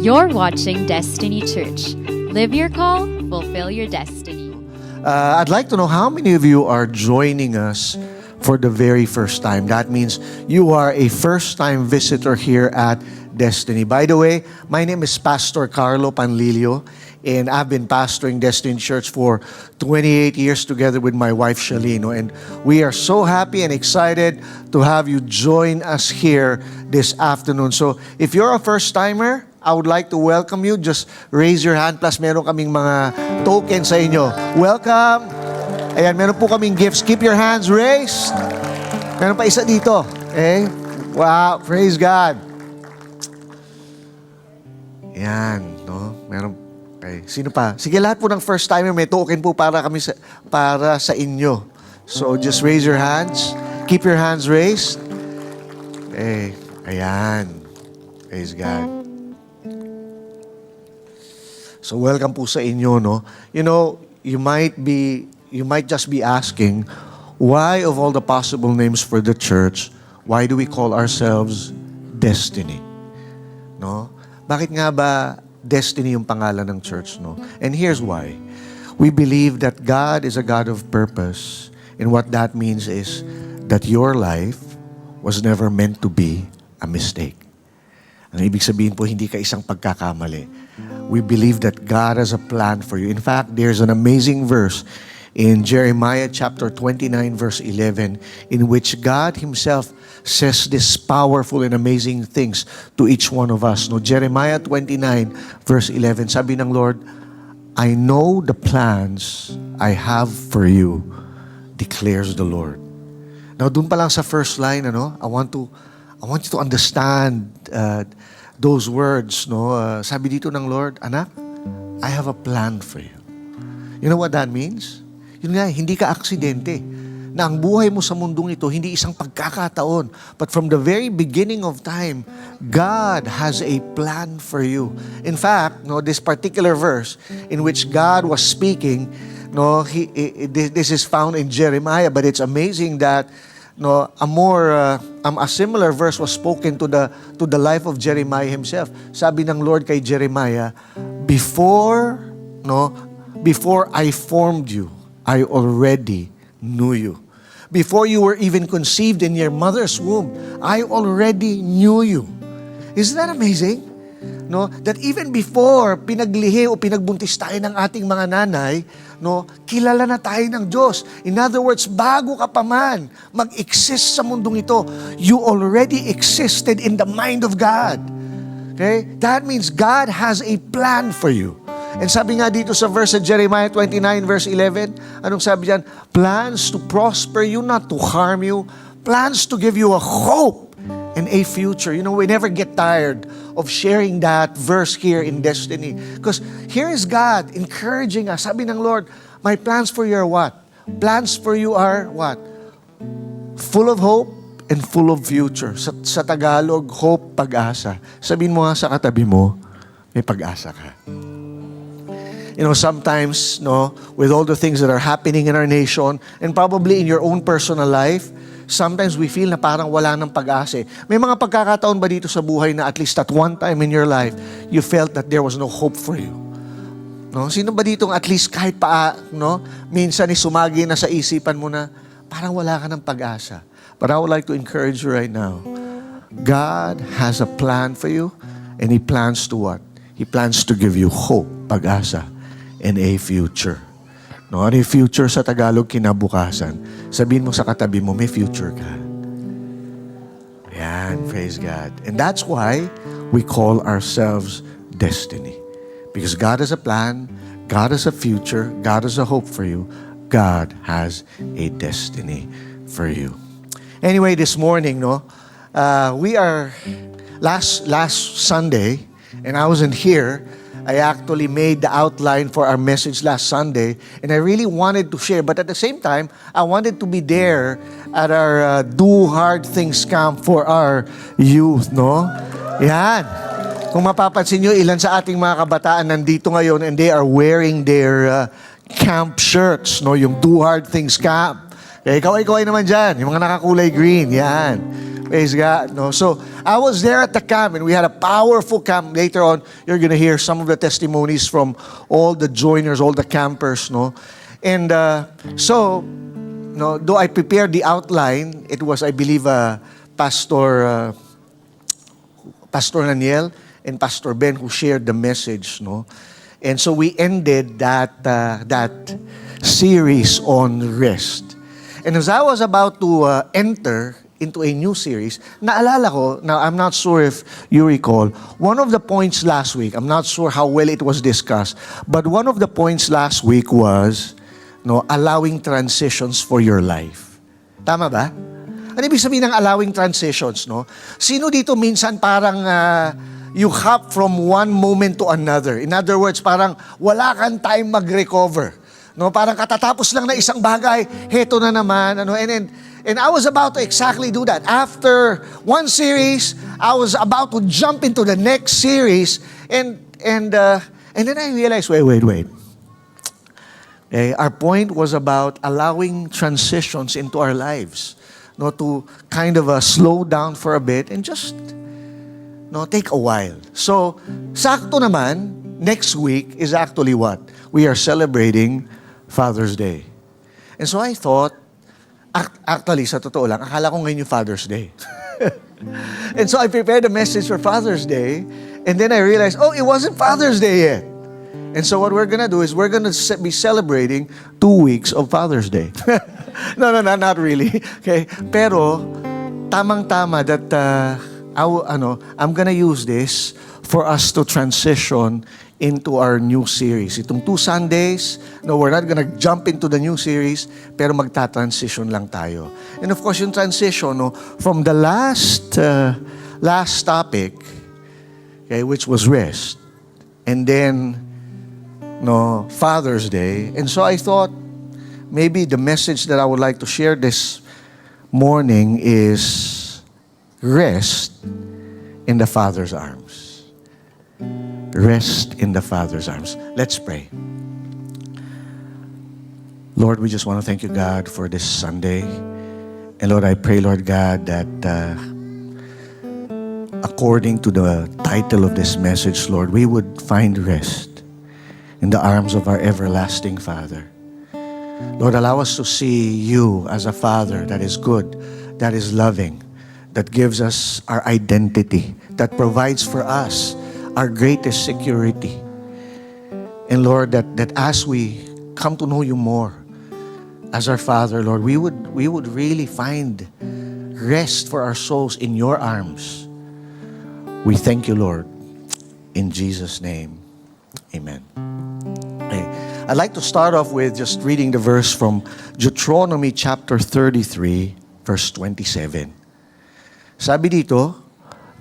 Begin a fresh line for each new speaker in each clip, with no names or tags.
You're watching Destiny Church. Live your call, fulfill your destiny.
I'd like to know how many of you are joining us for the very first time. That means you are a first-time visitor here at Destiny. By the way, my name is Pastor Carlo Panlilio, and I've been pastoring Destiny Church for 28 years together with my wife, Shalino. And we are so happy and excited to have you join us here this afternoon. So if you're a first-timer, I would like to welcome you. Just raise your hand, plus meron kaming mga tokens sa inyo. Welcome! Ayan, meron po kaming gifts. Keep your hands raised. Meron pa isa dito. Okay? Wow, praise God. Ayan, no? Meron. Okay. Sino pa? Sige, lahat po ng first timer may token po para sa inyo. So just raise your hands. Keep your hands raised. Okay. Ayan. Praise God. So welcome po sa inyo, no? You know, you might just be asking, why of all the possible names for the church, why do we call ourselves Destiny? No? Bakit nga ba Destiny yung pangalan ng church, no? And here's why. We believe that God is a God of purpose, and what that means is that your life was never meant to be a mistake. Ang ibig sabihin po, hindi ka isang pagkakamali. We believe that God has a plan for you. In fact, there's an amazing verse in Jeremiah chapter 29 verse 11 in which God Himself says this powerful and amazing things to each one of us. No, Jeremiah 29 verse 11, sabi ng Lord, I know the plans I have for you, declares the Lord. Now, dun pa lang sa first line, I want you to understand those words, no? Sabi dito ng Lord, anak, I have a plan for you. You know what that means? Yun nga, hindi ka aksidente. Na ang buhay mo sa mundong ito, hindi isang pagkakataon. But from the very beginning of time, God has a plan for you. In fact, no, this particular verse in which God was speaking, no, this is found in Jeremiah, but it's amazing that no, a similar verse was spoken to the life of Jeremiah himself. Sabi ng Lord kay Jeremiah, before I formed you, I already knew you. Before you were even conceived in your mother's womb, I already knew you. Isn't that amazing? No, that even before pinaglihi o pinagbuntis tayo ng ating mga nanay, no, kilala na tayo ng Diyos. In other words, bago ka pa man mag-exist sa mundong ito, you already existed in the mind of God. Okay? That means God has a plan for you. And sabi nga dito sa verse of Jeremiah 29 verse 11, anong sabi diyan? Plans to prosper you, not to harm you. Plans to give you a hope and a future. You know, we never get tired of sharing that verse here in Destiny. Because here is God encouraging us. Sabi ng Lord, my plans for you are what? Plans for you are what? Full of hope and full of future. Sa Tagalog, hope, pag-asa. Sabihin mo nga sa katabi mo, may pag-asa ka. You know, sometimes, no, with all the things that are happening in our nation, and probably in your own personal life, sometimes we feel na parang wala ng pag-asa. May mga pagkakataon ba dito sa buhay na at least at one time in your life, you felt that there was no hope for you? No? Sino ba dito at least kahit minsan sumagi na sa isipan mo na parang wala ka ng pag-asa? But I would like to encourage you right now. God has a plan for you, and He plans to what? He plans to give you hope, pag-asa, and a future. No, ano yung future sa Tagalog? Kinabukasan. Sabihin mo sa katabi mo, may future ka. Ayan, praise God. And that's why we call ourselves Destiny. Because God has a plan, God has a future, God has a hope for you, God has a destiny for you. Anyway, this morning, we are last Sunday, and I wasn't here. I actually made the outline for our message last Sunday, and I really wanted to share, but at the same time, I wanted to be there at our Do Hard Things Camp for our youth, no? Yan. Kung mapapansin nyo, ilan sa ating mga kabataan nandito ngayon, and they are wearing their camp shirts, no? Yung Do Hard Things Camp. Kaya ikaw naman dyan, yung mga nakakulay green, yan. Praise God. No? So I was there at the camp, and we had a powerful camp. Later on, you're going to hear some of the testimonies from all the joiners, all the campers. No? And so, no, though I prepared the outline, it was, I believe, Pastor Daniel and Pastor Ben who shared the message. No? And so we ended that series on rest. And as I was about to enter into a new series, naalala ko, now I'm not sure if you recall, one of the points last week, I'm not sure how well it was discussed, but one of the points last week was, no, allowing transitions for your life. Tama ba? Ano ibig sabihin ng allowing transitions, no? Sino dito minsan parang you hop from one moment to another? In other words, parang wala kang time mag-recover. No, parang katatapos lang na isang bagay, heto na naman, ano, and I was about to exactly do that. After one series, I was about to jump into the next series, and then I realized, wait. Okay, our point was about allowing transitions into our lives, no, to kind of slow down for a bit and just, no, take a while. So, sakto naman, next week is actually what? We are celebrating Father's Day. And so I thought, actually, sa totoo lang, akala ko ngayon yung Father's Day. And so I prepared a message for Father's Day, and then I realized, it wasn't Father's Day yet. And so what we're gonna do is we're gonna be celebrating 2 weeks of Father's Day. No, not really. Okay, pero tamang-tama that I'm gonna use this for us to transition into our new series. Itong 2 Sundays, no, we're not gonna jump into the new series, pero magta-transition lang tayo. And of course, yung transition, no, from the last topic, okay, which was rest, and then, no, Father's Day. And so I thought, maybe the message that I would like to share this morning is rest in the Father's arms. Rest in the Father's arms. Let's pray. Lord, we just want to thank you, God, for this Sunday. And Lord, I pray, Lord God, that according to the title of this message, Lord, we would find rest in the arms of our everlasting Father. Lord, allow us to see you as a Father that is good, that is loving, that gives us our identity, that provides for us our greatest security. And Lord, that as we come to know you more as our Father, Lord, we would really find rest for our souls in your arms. We thank you, Lord. In Jesus' name, amen. Okay. I'd like to start off with just reading the verse from Deuteronomy chapter 33, verse 27. Sabi dito,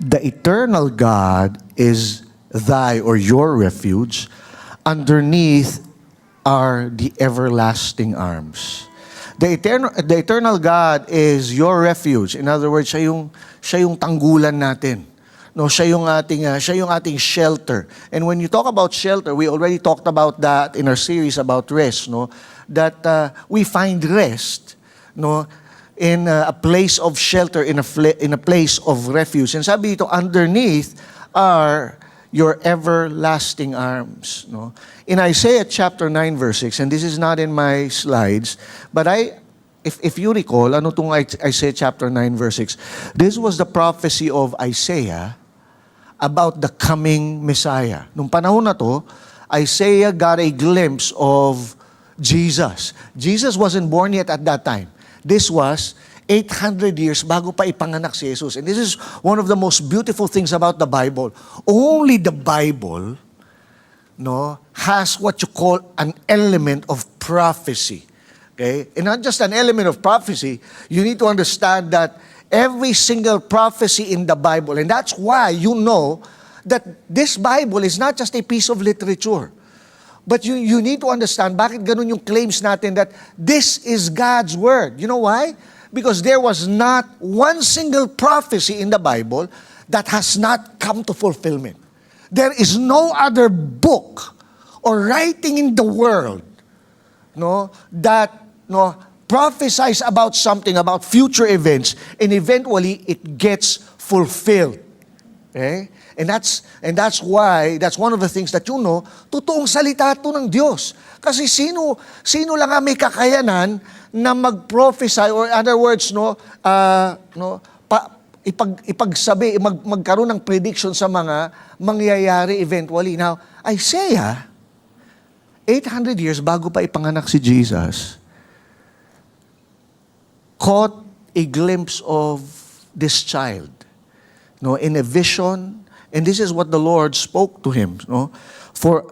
the eternal God is thy or your refuge. Underneath are the everlasting arms. The eternal God is your refuge. In other words, siya yung tanggulan natin. No, siya yung ating shelter. And when you talk about shelter, we already talked about that in our series about rest, no? That we find rest, no, in a place of shelter, in a place of refuge. And sabi dito, underneath are your everlasting arms. No? In Isaiah chapter 9 verse 6, and this is not in my slides, but if you recall, ano tong Isaiah chapter 9 verse 6, this was the prophecy of Isaiah about the coming Messiah. Nung panahon na to, Isaiah got a glimpse of Jesus. Jesus wasn't born yet at that time. This was 800 years bago pa ipanganak si Jesus. And this is one of the most beautiful things about the Bible. Only the Bible, no, has what you call an element of prophecy. Okay? And not just an element of prophecy, you need to understand that every single prophecy in the Bible, and that's why you know that this Bible is not just a piece of literature. But you need to understand bakit ganun yung claims natin that this is God's Word. You know why? Because there was not one single prophecy in the Bible that has not come to fulfillment. There is no other book or writing in the world, no, that, no, prophesies about something, about future events, and eventually it gets fulfilled. Okay? And that's why, that's one of the things that totoong salita ito ng Diyos. Kasi sino lang ang may kakayanan na mag-prophesy, or in other words, ipagsabi, magkaroon ng prediction sa mga mangyayari eventually. Now, Isaiah, 800 years bago pa ipanganak si Jesus, caught a glimpse of this child, in a vision, and this is what the Lord spoke to him, For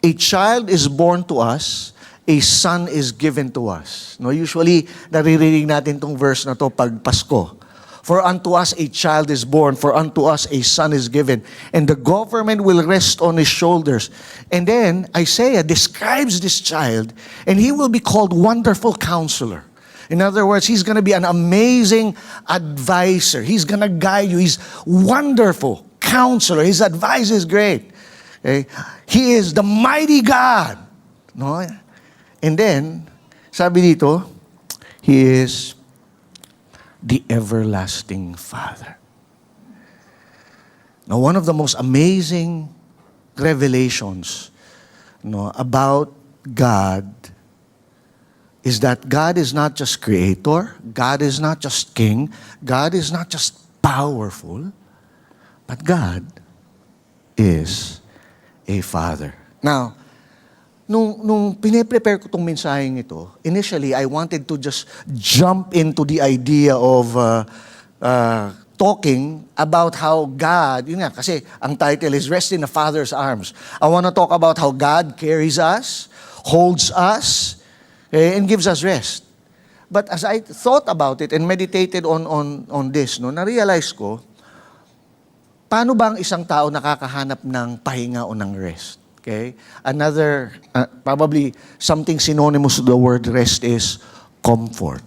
a child is born to us, a son is given to us. Usually, naririnig natin tong verse na to pag Pasko. For unto us a child is born, for unto us a son is given, and the government will rest on his shoulders. And then Isaiah describes this child, and he will be called Wonderful Counselor. In other words, he's going to be an amazing advisor. He's going to guide you. He's wonderful counselor. His advice is great. Okay? He is the mighty God. No? And then, sabi dito, He is the everlasting Father. Now, one of the most amazing revelations about God is that God is not just creator, God is not just king, God is not just powerful, but God is a Father. Now, nung pine-prepare ko itong mensaheng ito, initially, I wanted to just jump into the idea of talking about how God, yun nga, kasi ang title is Rest in the Father's Arms. I want to talk about how God carries us, holds us, and gives us rest. But as I thought about it and meditated on this, na-realize ko, paano ba ang isang tao nakakahanap ng pahinga o ng rest? Okay? Another, probably something synonymous to the word rest is comfort.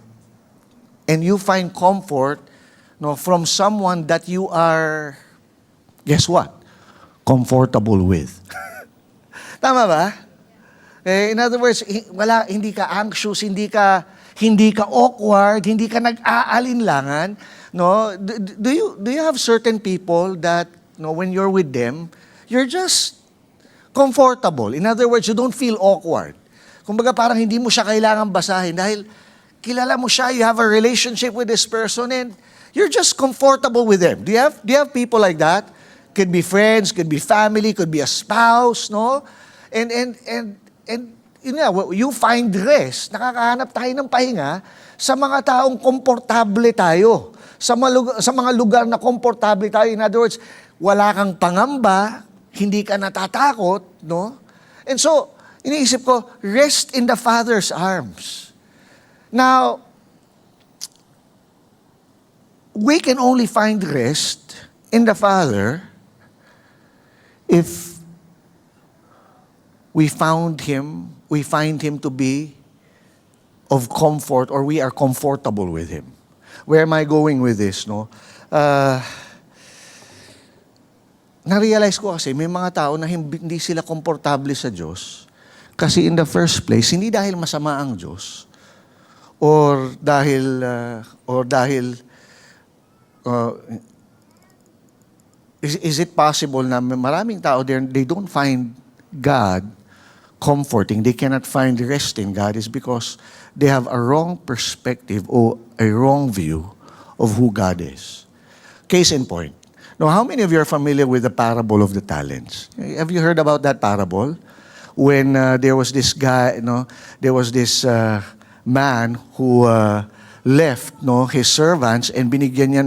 And you find comfort from someone that you are, guess what? Comfortable with. Tama ba? In other words, hindi ka anxious, hindi ka awkward, hindi ka nag-aalinlangan. No? Do you have certain people that when you're with them, you're just comfortable. In other words, you don't feel awkward. Kumbaga parang hindi mo siya kailangan basahin dahil kilala mo siya, you have a relationship with this person and you're just comfortable with them. Do you have people like that? Could be friends, could be family, could be a spouse, no? And yun nga, you find rest, nakakahanap tayo ng pahinga sa mga taong komportable tayo. Sa mga lugar na komportable tayo. In other words, wala kang pangamba, hindi ka natatakot, no? And so, iniisip ko, rest in the Father's arms. Now, we can only find rest in the Father if we find Him to be of comfort, or we are comfortable with Him. Where am I going with this, no? Na-realize ko kasi may mga tao na hindi sila komportable sa Diyos kasi in the first place, hindi dahil masama ang Diyos or dahil is it possible na maraming tao there, they don't find God comforting, they cannot find rest in God is because they have a wrong perspective or a wrong view of who God is. Case in point. Now, how many of you are familiar with the parable of the talents? Have you heard about that parable? When there was this guy, there was this man who left his servants and binigyan niya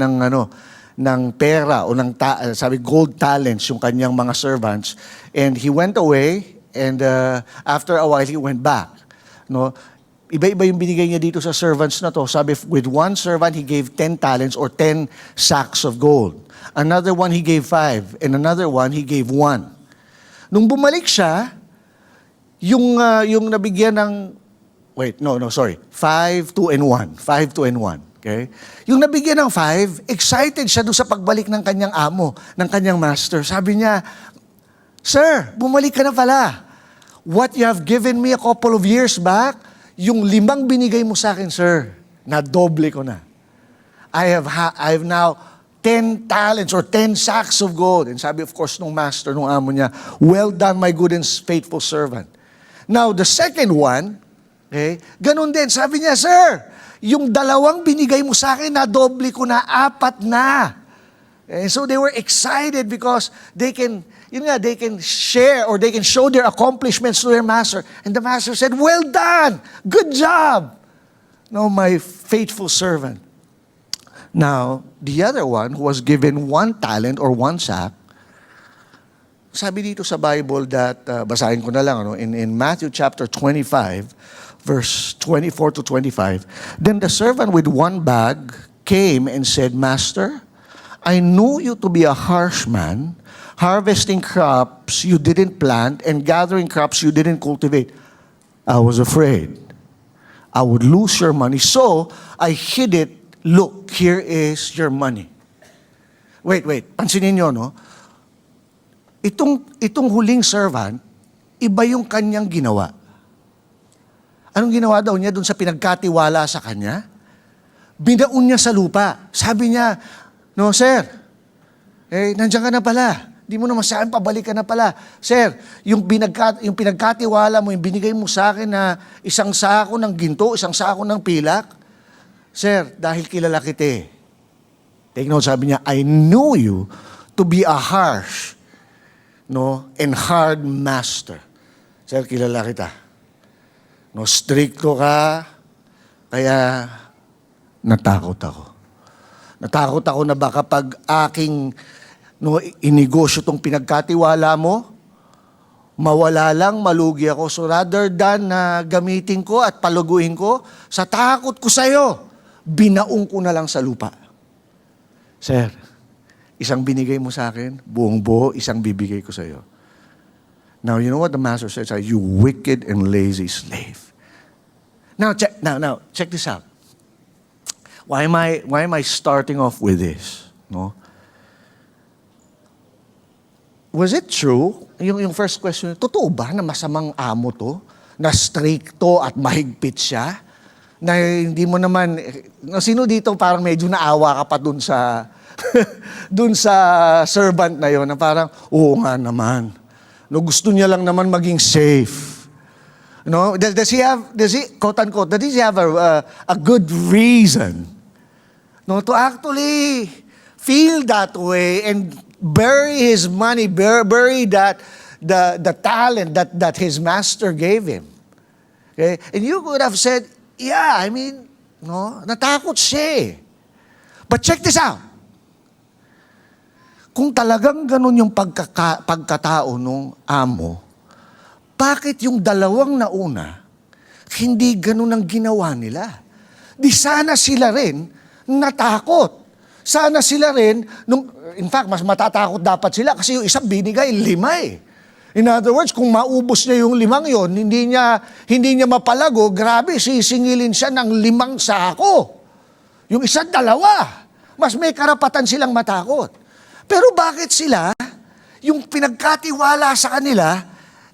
ng pera o sabi gold talents yung kanyang mga servants, and he went away and after a while he went back. Iba-iba yung binigay niya dito sa servants na to. Sabi, with one servant, he gave 10 talents or 10 sacks of gold. Another one, he gave 5. And another one, he gave 1. Nung bumalik siya, yung nabigyan ng, 5, 2, and 1. 5, 2, and 1. Okay? Yung nabigyan ng 5, excited siya doon sa pagbalik ng kanyang amo, ng kanyang master. Sabi niya, Sir, bumalik ka na pala. What you have given me a couple of years back, yung 5 binigay mo sa akin, sir, na doble ko na. I have now 10 talents or 10 sacks of gold. And sabi, of course, nung master, nung amo niya, well done, my good and faithful servant. Now, the second one, okay, ganun din. Sabi niya, sir, yung 2 binigay mo sa akin, na doble ko na, 4 na. And so they were excited because they can share or they can show their accomplishments to their master. And the master said, well done, good job, no, my faithful servant. Now, the other one who was given 1 talent or 1 sack, sabi dito sa Bible that, basahin ko na lang, in Matthew chapter 25, verse 24 to 25, then the servant with 1 bag came and said, Master, I knew you to be a harsh man, harvesting crops you didn't plant and gathering crops you didn't cultivate. I was afraid I would lose your money, so I hid it. Look, here is your money. Wait, pansinin nyo, no? Itong huling servant, iba yung kanyang ginawa. Anong ginawa daw niya dun sa pinagkatiwala sa kanya? Binaon niya sa lupa. Sabi niya, no, sir, nandiyan ka na pala. Di mo naman sa akin, pabalik ka na pala. Sir, yung pinagkatiwala mo, yung binigay mo sa akin na 1 sako ng ginto, 1 sako ng pilak, sir, dahil kilala kita. Take note, sabi niya, I knew you to be a harsh, no, and hard master. Sir, kilala kita. No, stricto ka, kaya natakot ako. Natakot ako na baka pag aking inegosyo tong pinagkatiwala mo, mawala lang, malugi ako. So rather than na gamitin ko at paluguin ko, sa takot ko sa'yo, binaong ko na lang sa lupa. Sir, 1 binigay mo sa akin, buong buo, 1 bibigay ko sa'yo. Now, you know what the master says? You wicked and lazy slave. Now, check this out. Why am I starting off with this? No? Was it true? Yung first question, totoo ba na masamang amo to? Na stricto at mahigpit siya? Na hindi mo naman, sino dito parang medyo naawa ka pa dun sa dun sa servant na yon na parang, oo nga naman. No, gusto niya lang naman maging safe. No, does he quote unquote, does he have a good reason, no, to actually feel that way and bury his money, bury that the talent that his master gave him? Okay? And you could have said, yeah, I mean, no, natakot siya. But check this out. Kung talagang ganun yung pagkatao nung amo, bakit yung 2 nauna, hindi ganun ang ginawa nila? Di sana sila rin natakot. Sana sila rin, in fact, mas matatakot dapat sila kasi yung 1 binigay, 5 In other words, kung maubos niya yung 5 yon, hindi niya mapalago, grabe, sisingilin siya ng 5 sako. Yung 1, 2. Mas may karapatan silang matakot. Pero bakit sila, yung pinagkatiwala sa kanila,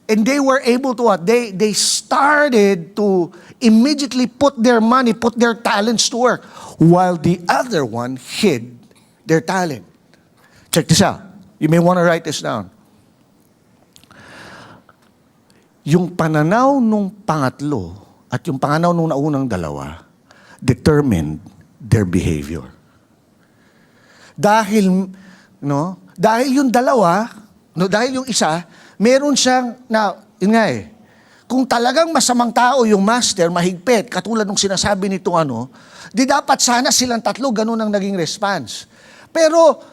and they were able to what? They started to immediately put their money, put their talents to work, while the other one hid their talent. Check this out. You may want to write this down. Yung pananaw nung pangatlo at yung pananaw nung naunang 2 determined their behavior. Dahil yung 2, dahil yung 1, meron siyang, yun nga kung talagang masamang tao yung master, mahigpit, katulad ng sinasabi nitong di dapat sana silang 3 ganun ang naging response. Pero,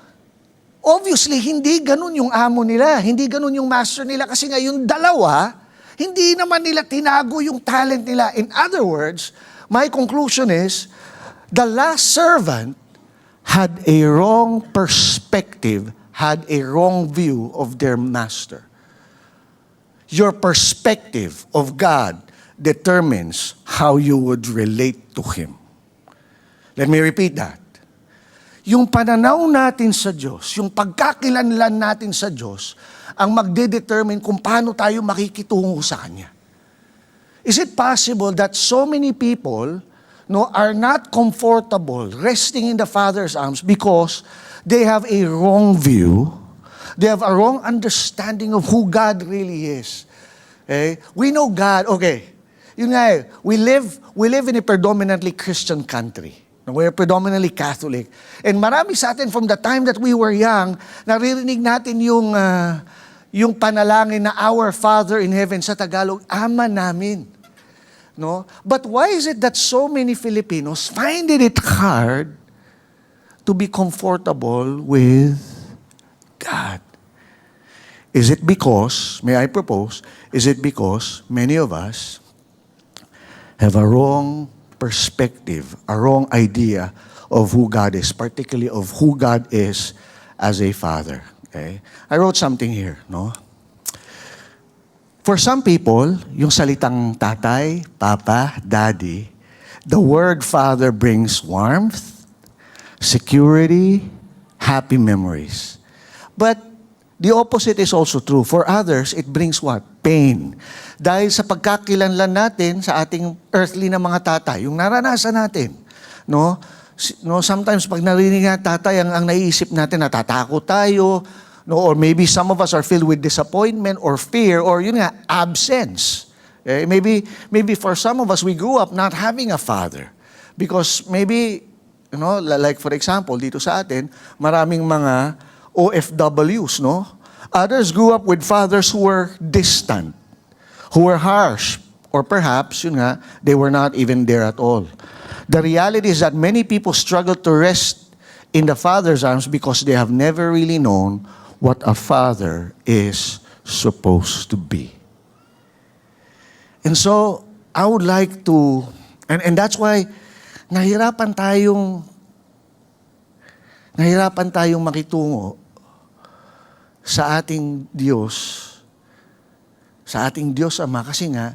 obviously, hindi ganun yung amo nila, hindi ganun yung master nila, kasi nga yung 2, hindi naman nila tinago yung talent nila. In other words, my conclusion is, the last servant had a wrong perspective, had a wrong view of their master. Your perspective of God determines how you would relate to Him. Let me repeat that. Yung pananaw natin sa Diyos, yung pagkakilanlan natin sa Diyos, ang magdedetermine kung paano tayo makikitungo sa Kanya. Is it possible that so many people are not comfortable resting in the Father's arms because they have a wrong view, they have a wrong understanding of who God really is? Okay? We know God, okay, yun nga we live in a predominantly Christian country. We're predominantly Catholic. And marami sa atin from the time that we were young, naririnig natin yung panalangin na Our Father in Heaven, sa Tagalog, Ama namin. No? But why is it that so many Filipinos find it hard to be comfortable with God? Is it because, may I propose, is it because many of us have a wrong perspective, a wrong idea of who God is, particularly of who God is as a Father? Okay? I wrote something here, no? For some people, yung salitang tatay, papa, daddy, the word father brings warmth, security, happy memories. But the opposite is also true. For others, it brings what? Pain. Dahil sa pagkakilanlan natin sa ating earthly na mga tatay, yung naranasan natin, no? Sometimes pag narinig nga tatay, ang naiisip natin, natatakot tayo, no? Or maybe some of us are filled with disappointment or fear or yun nga, absence. Okay? Maybe for some of us, we grew up not having a father. Because maybe, like for example, dito sa atin, maraming mga OFWs, no? Others grew up with fathers who were distant, who were harsh, or perhaps, yun nga, they were not even there at all. The reality is that many people struggle to rest in the Father's arms because they have never really known what a father is supposed to be. And so, I would like to, and that's why, nahirapan tayong makitungo sa ating Diyos Ama, kasi nga,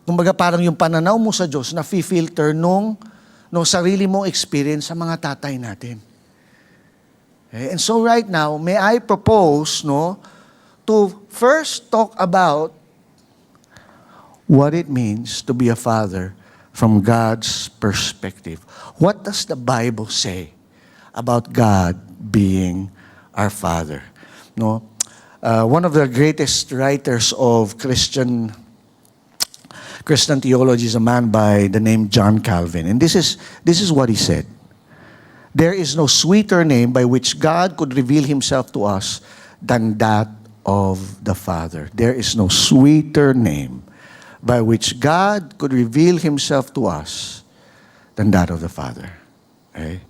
kumbaga parang yung pananaw mo sa Diyos, nafi-filter nung sarili mong experience sa mga tatay natin. Okay? And so right now, may I propose, to first talk about what it means to be a father from God's perspective. What does the Bible say about God being our Father? No? One of the greatest writers of Christian theology is a man by the name John Calvin. And this is what he said. There is no sweeter name by which God could reveal himself to us than that of the Father. There is no sweeter name by which God could reveal himself to us than that of the Father. Okay?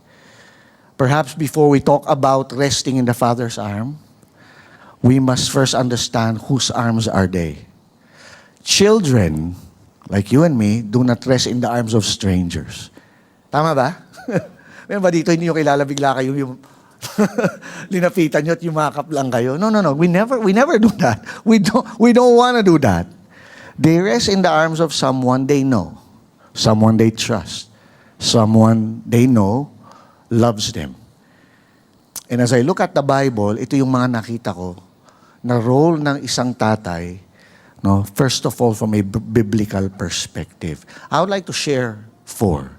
Perhaps before we talk about resting in the Father's arm, we must first understand whose arms are they. Children, like you and me, do not rest in the arms of strangers. Tama ba? Meron ba dito, hindi nyo kilala, bigla kayo yung linapitan nyo at yumakap lang kayo? No. We never do that. We don't want to do that. They rest in the arms of someone they know, someone they trust, someone they know loves them. And as I look at the Bible, ito yung mga nakita ko na role ng isang tatay, first of all, from a biblical perspective. I would like to share 4.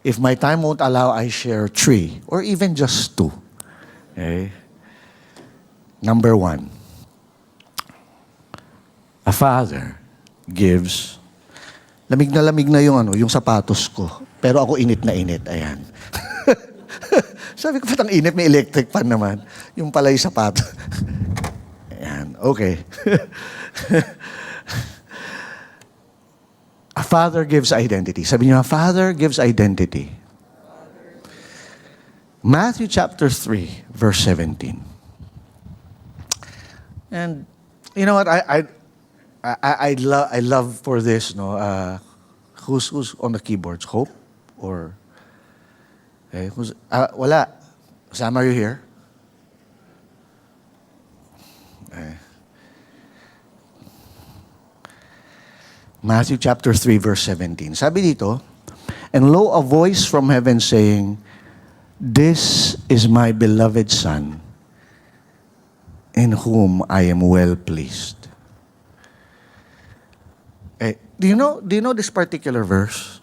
If my time won't allow, I share 3 or even just 2. Okay? Number 1, a father gives, lamig na yung sapatos ko. Pero ako init na init, ayan. Sabi ko, patang init, may electric fan naman. Yung pala yung sapatos. Ayan, okay. A father gives identity. Sabi niyo, a father gives identity. Matthew chapter 3, verse 17. And you know what? I love for this. Who's on the keyboards? Hope or okay? Wala. Sam, are you here? Okay. Matthew chapter 3, verse 17. Sabi dito, and lo, a voice from heaven saying, this is my beloved Son, in whom I am well pleased. Do you know this particular verse?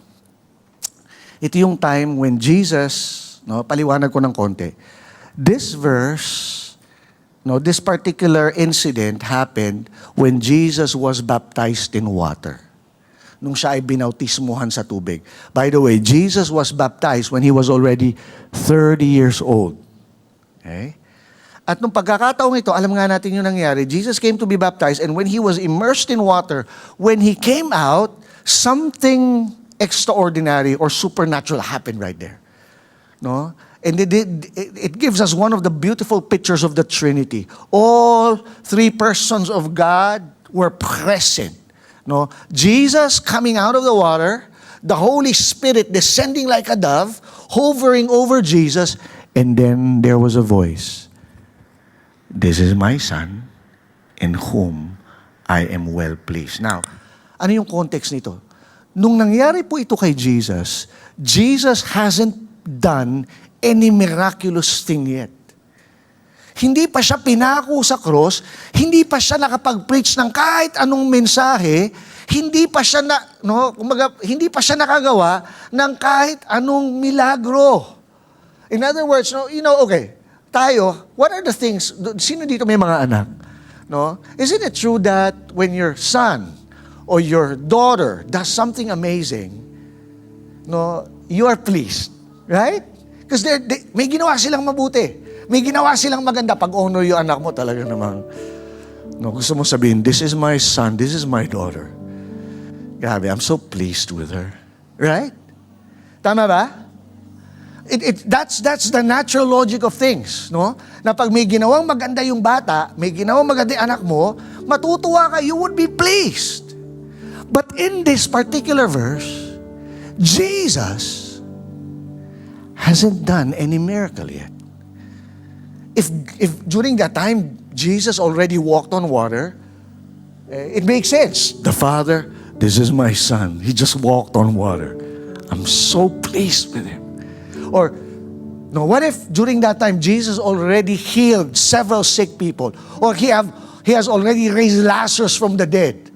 Ito yung time when Jesus, no, paliwanag ko ng konti. This verse, no, this particular incident happened when Jesus was baptized in water. Nung siya ay binautismuhan sa tubig. By the way, Jesus was baptized when he was already 30 years old. Okay? At nung pagkakataong ito, alam nga natin yung nangyari, Jesus came to be baptized, and when he was immersed in water, when he came out, something extraordinary or supernatural happened right there. No? And it gives us one of the beautiful pictures of the Trinity. All three persons of God were present. No? Jesus coming out of the water, the Holy Spirit descending like a dove, hovering over Jesus, and then there was a voice. This is my Son, in whom I am well pleased. Now, ano yung context nito? Nung nangyari po ito kay Jesus, Jesus hasn't done any miraculous thing yet. Hindi pa siya pinako sa cross, hindi pa siya nakapag-preach ng kahit anong mensahe, hindi pa siya hindi pa siya nakagawa ng kahit anong milagro. In other words, okay, tayo, what are the things, sino dito may mga anak? No? Isn't it true that when your son or your daughter does something amazing, no, you are pleased, right? Because may ginawa silang mabuti. May ginawa silang maganda. Pag honor yung anak mo, talaga namang, no, gusto mo sabihin, this is my son, this is my daughter. Grabe, I'm so pleased with her. Right? Tama ba? That's the natural logic of things, no? Na pag may ginawang maganda yung bata, may ginawang maganda yung anak mo, matutuwa ka, you would be pleased. But in this particular verse, Jesus hasn't done any miracle yet. If during that time, Jesus already walked on water, it makes sense. The Father, this is my Son. He just walked on water. I'm so pleased with him. Or, no, what if during that time, Jesus already healed several sick people? Or he has already raised Lazarus from the dead?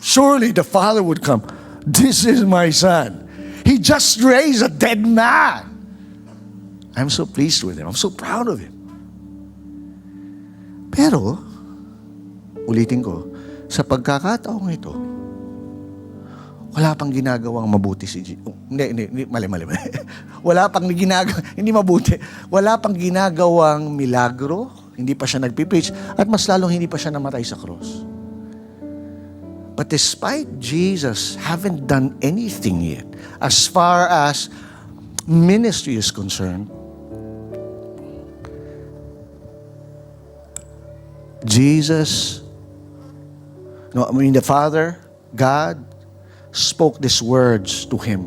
Surely the Father would come. This is my Son. He just raised a dead man. I'm so pleased with him. I'm so proud of him. Pero, ulitin ko, sa pagkakataong ito, wala pang ginagawang mabuti si Jesus. Mali. Wala pang hindi mabuti. Wala pang ginagawang milagro, hindi pa siya nagpipreach, at mas lalong hindi pa siya namatay sa cross. But despite Jesus haven't done anything yet, as far as ministry is concerned, Jesus, the Father, God, spoke these words to him.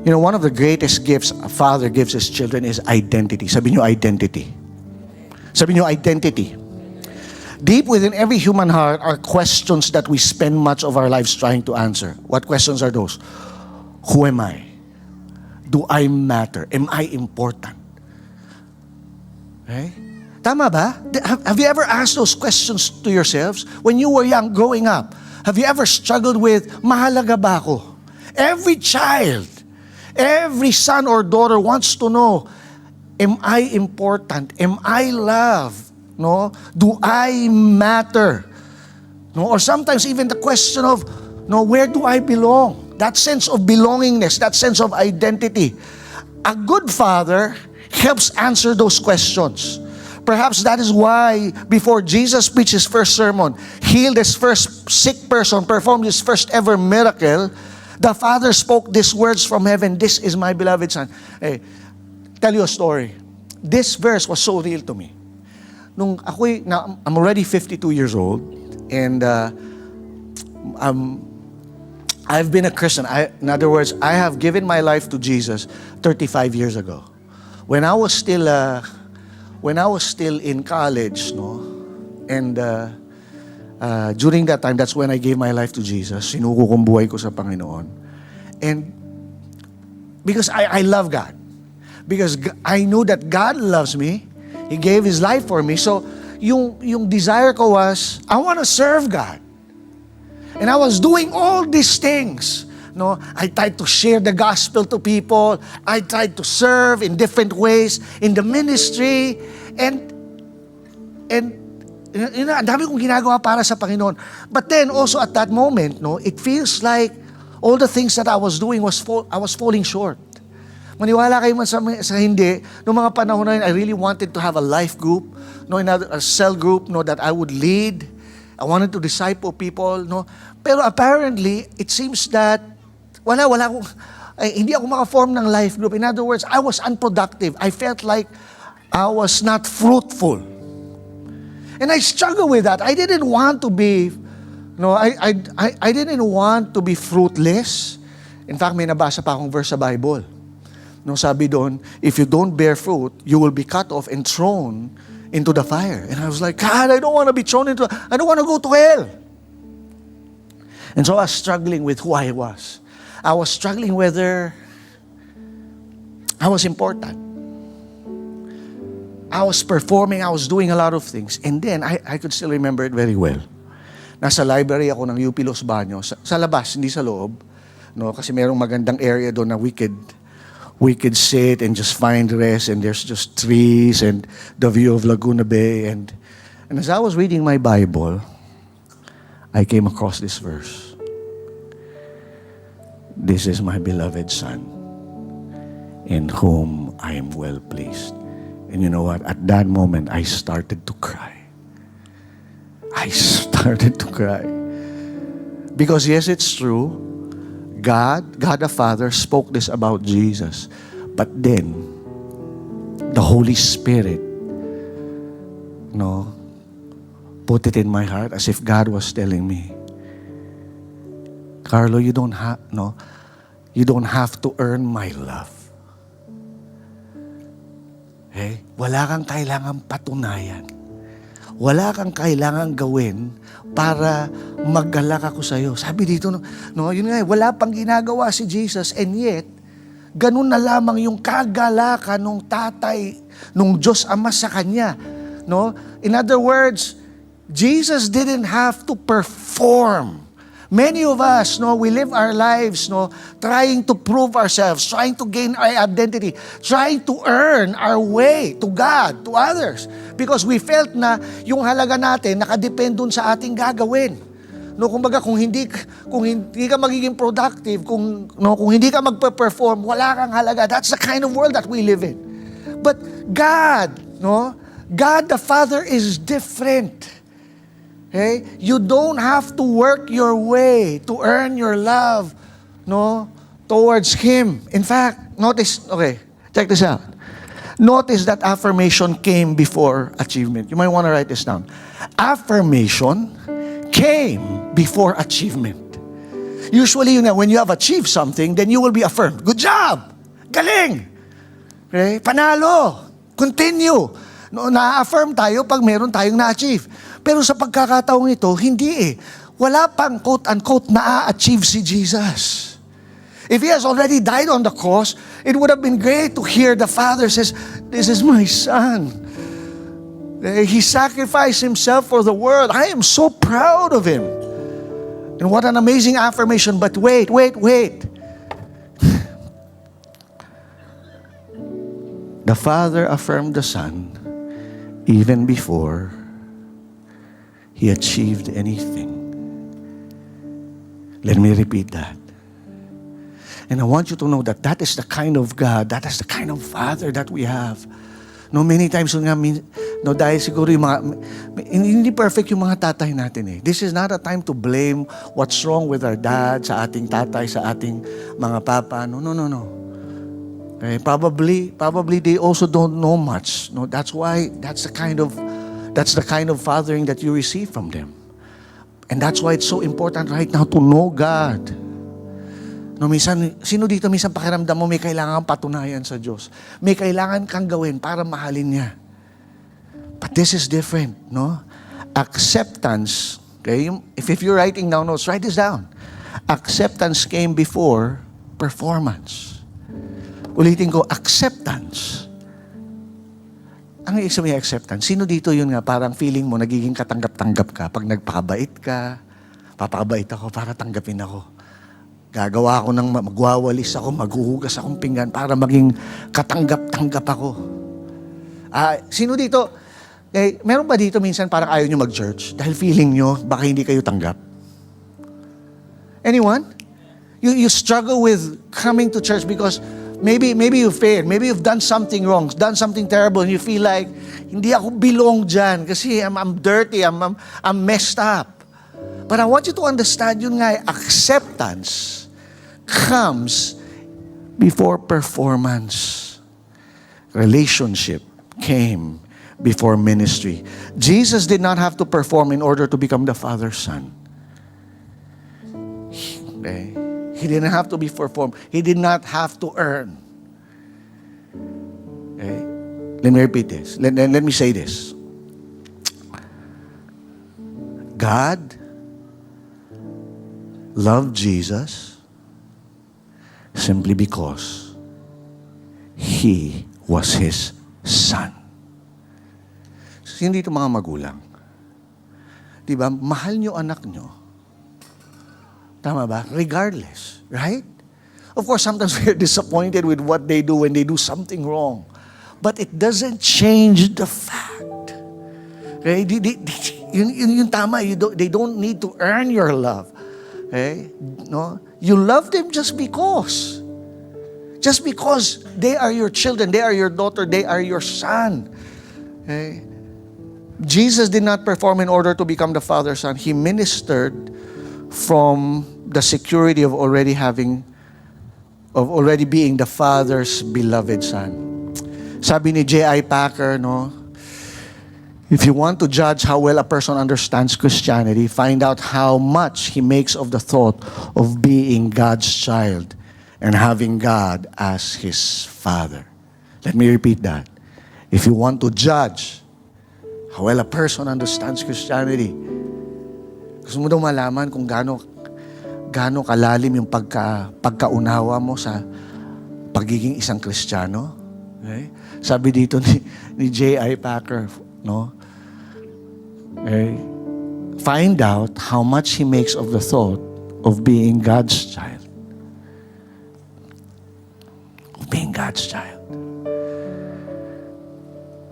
One of the greatest gifts a father gives his children is identity. Sabi niyo identity. Sabi niyo identity. Deep within every human heart are questions that we spend much of our lives trying to answer. What questions are those? Who am I? Do I matter? Am I important? Okay? Tama ba? Have you ever asked those questions to yourselves? When you were young, growing up, have you ever struggled with, mahalaga ba ako? Every child, every son or daughter wants to know, am I important? Am I loved? No? Do I matter? No? Or sometimes even the question of, where do I belong? That sense of belongingness, that sense of identity. A good father helps answer those questions. Perhaps that is why before Jesus preached his first sermon, healed his first sick person, performed his first ever miracle, the Father spoke these words from heaven, "This is my beloved Son." Hey, tell you a story. This verse was so real to me. I'm already 52 years old, and I've been a Christian. In other words, I have given my life to Jesus 35 years ago. When I was still in college, and during that time, that's when I gave my life to Jesus. Sinuko kong buhay ko sa Panginoon. And because I love God. Because I knew that God loves me. He gave His life for me. So, yung desire ko was, I want to serve God. And I was doing all these things. No, I tried to share the gospel to people. I tried to serve in different ways in the ministry. And ang dami kong ginagawa para sa Panginoon. But then also at that moment, no, it feels like all the things that I was doing I was falling short. Maniwala kayo man sa hindi, noong mga panahon na yun, I really wanted to have a life group, no, a cell group, no, that I would lead. I wanted to disciple people, no. Pero apparently, it seems that hindi ako maka-form ng life group. In other words, I was unproductive. I felt like I was not fruitful. And I struggled with that. I didn't want to be, I didn't want to be fruitless. In fact, may nabasa pa akong verse sa Bible. No, sabi doon, if you don't bear fruit, you will be cut off and thrown into the fire. And I was like, God, I don't want to be thrown I don't want to go to hell. And so I was struggling with who I was. I was struggling whether I was important. I was performing, I was doing a lot of things. And then, I could still remember it very well. Nasa library ako ng UP Los Baños, sa labas, hindi sa loob. No, kasi merong magandang area doon na we could sit and just find rest, and there's just trees and the view of Laguna Bay. And as I was reading my Bible, I came across this verse. This is my beloved Son, in whom I am well pleased. And you know what? At that moment, I started to cry. I started to cry. Because yes, it's true. God the Father spoke this about Jesus. But then, the Holy Spirit, put it in my heart as if God was telling me, Carlo, you don't have to earn my love. Okay? Wala kang kailangang patunayan. Wala kang kailangang gawin para maggalak ako sa'yo. Sabi dito, yun nga, wala pang ginagawa si Jesus, and yet, ganun na lamang yung kagalakan ng tatay, ng Diyos Ama sa Kanya. No? In other words, Jesus didn't have to perform. Many of us, we live our lives, trying to prove ourselves, trying to gain our identity, trying to earn our way to God, to others. Because we felt na yung halaga natin nakadepend dun sa ating gagawin. Kumbaga, kung hindi ka magiging productive, kung hindi ka magpe-perform, wala kang halaga. That's the kind of world that we live in. But God, God the Father is different. Okay? You don't have to work your way to earn your love, towards Him. In fact, check this out. Notice that affirmation came before achievement. You might want to write this down. Affirmation came before achievement. Usually, when you have achieved something, then you will be affirmed. Good job! Galing! Okay? Panalo! Continue! Na-affirm tayo pag meron tayong na-achieve. Pero sa pagkakataong ito, hindi eh. Wala pang quote-unquote na-achieve si Jesus. If He has already died on the cross, it would have been great to hear the Father says, this is my Son. He sacrificed Himself for the world. I am so proud of Him. And what an amazing affirmation. But wait. The Father affirmed the Son even before He achieved anything. Let me repeat that. And I want you to know that that is the kind of God, that is the kind of Father that we have. Many times, dahil siguro hindi perfect yung mga tatay natin eh. This is not a time to blame what's wrong with our dad, sa ating tatay, sa ating mga papa. No. Okay, probably they also don't know much. That's why that's the kind of fathering that you receive from them. And that's why it's so important right now to know God. Sino dito minsan pakiramdam mo may kailangan patunayan sa Diyos? May kailangan kang gawin para mahalin niya. But this is different, Acceptance, okay? If you're writing down notes, write this down. Acceptance came before performance. Ulitin ko, acceptance. Ang ibig sabihin acceptance, sino dito yun nga parang feeling mo nagiging katanggap-tanggap ka pag nagpakabait ka, Papakabait ako para tanggapin ako. Gagawa ako ng magwawalis ako, maghuhugas akong pinggan para maging katanggap-tanggap ako. Sino dito? Meron ba dito minsan parang ayaw nyo mag-church dahil feeling nyo baka hindi kayo tanggap? Anyone? You struggle with coming to church because maybe you failed, maybe you've done something wrong, done something terrible, and you feel like hindi ako belong dyan kasi I'm dirty, I'm messed up. But I want you to understand yun nga, acceptance comes before performance. Relationship came before ministry. Jesus did not have to perform in order to become the Father's Son. Okay? He didn't have to be performed. He did not have to earn. Okay? Let me repeat this. Let me say this. God loved Jesus simply because He was His Son. So, hindi ito mga magulang. Diba? Mahal nyo anak nyo. Tama ba? Regardless. Right? Of course, sometimes we're disappointed with what they do when they do something wrong. But it doesn't change the fact. Okay? Yun tama. They don't need to earn your love. Okay? No? You love them just because. Just because they are your children, they are your daughter, they are your son. Okay? Jesus did not perform in order to become the Father's Son. He ministered from the security of already being the Father's beloved Son. Sabi ni J.I. Packer, no, if you want to judge how well a person understands Christianity, find out how much he makes of the thought of being God's child and having God as His Father. Let me repeat that. If you want to judge how well a person understands Christianity, gusto mo daw malaman kung gaano kalalim yung pagkaunawa mo sa pagiging isang Kristiyano. Okay? Sabi dito ni J.I. Packer, no? Okay? Find out how much he makes of the thought of being God's child. Of being God's child.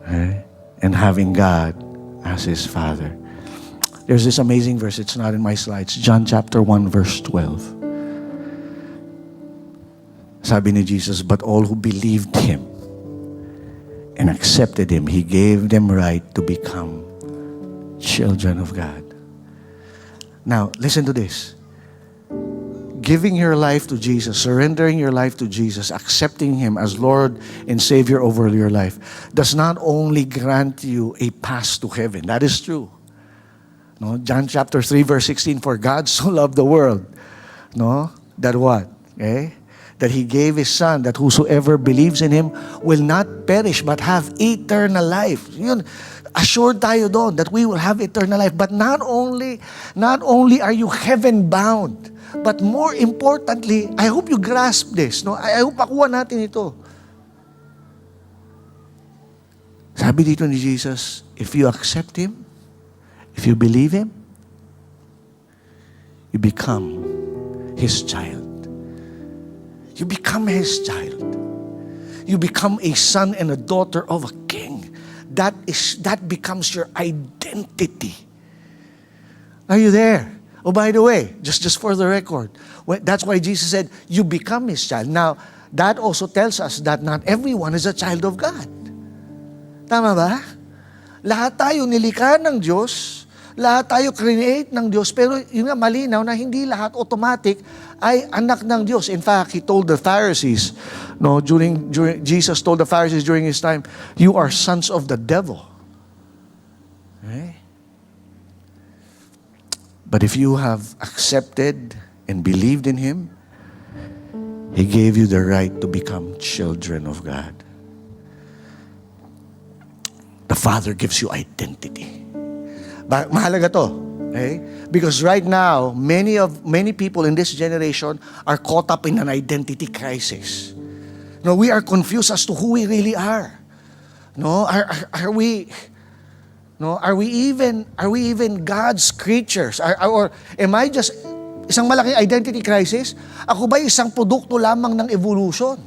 Okay? And having God as His Father. There's this amazing verse, it's not in my slides, John chapter 1 verse 12. Sabi ni Jesus, but all who believed Him and accepted Him, He gave them right to become children of God. Now, listen to this. Giving your life to Jesus, surrendering your life to Jesus, accepting Him as Lord and Savior over your life does not only grant you a pass to heaven. That is true. No? John chapter 3 verse 16, for God so loved the world, no? That what? Okay? That He gave His Son, that whosoever believes in Him will not perish but have eternal life. Yun, assured tayo doon that we will have eternal life. But not only are you heaven bound, but more importantly, I hope you grasp this. No? I hope makuha natin ito. Sabi dito ni Jesus, if you accept Him, if you believe Him, you become His child. You become His child. You become a son and a daughter of a king. That becomes your identity. Are you there? Oh, by the way, just for the record, that's why Jesus said, you become His child. Now, that also tells us that not everyone is a child of God. Tama ba? Lahat tayo nilikha ng Diyos, lahat tayo create ng Diyos, pero yun nga malinaw na hindi lahat automatic ay anak ng Diyos. In fact, He told the Pharisees, no, Jesus told the Pharisees during His time, you are sons of the devil. Okay? But if you have accepted and believed in Him, He gave you the right to become children of God. The Father gives you identity. Mahalaga to. Okay? Because right now, many people in this generation are caught up in an identity crisis. No, we are confused as to who we really are. No, are we No, are we even God's creatures? Or am I just isang malaking identity crisis? Ako ba isang produkto lamang ng evolution?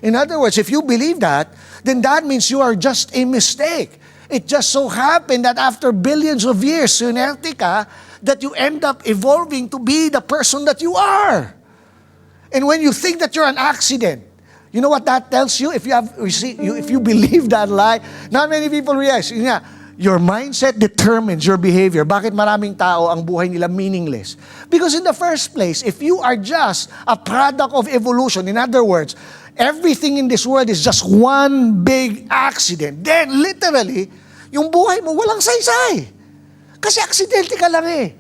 In other words, if you believe that, then that means you are just a mistake. It just so happened that after billions of years, synerte ka, that you end up evolving to be the person that you are. And when you think that you're an accident, you know what that tells you? If you believe that lie, not many people realize. Yun nga, your mindset determines your behavior. Bakit maraming tao ang buhay nila meaningless? Because in the first place, if you are just a product of evolution, in other words, everything in this world is just one big accident, then literally, yung buhay mo walang saysay. Kasi aksidente ka lang eh.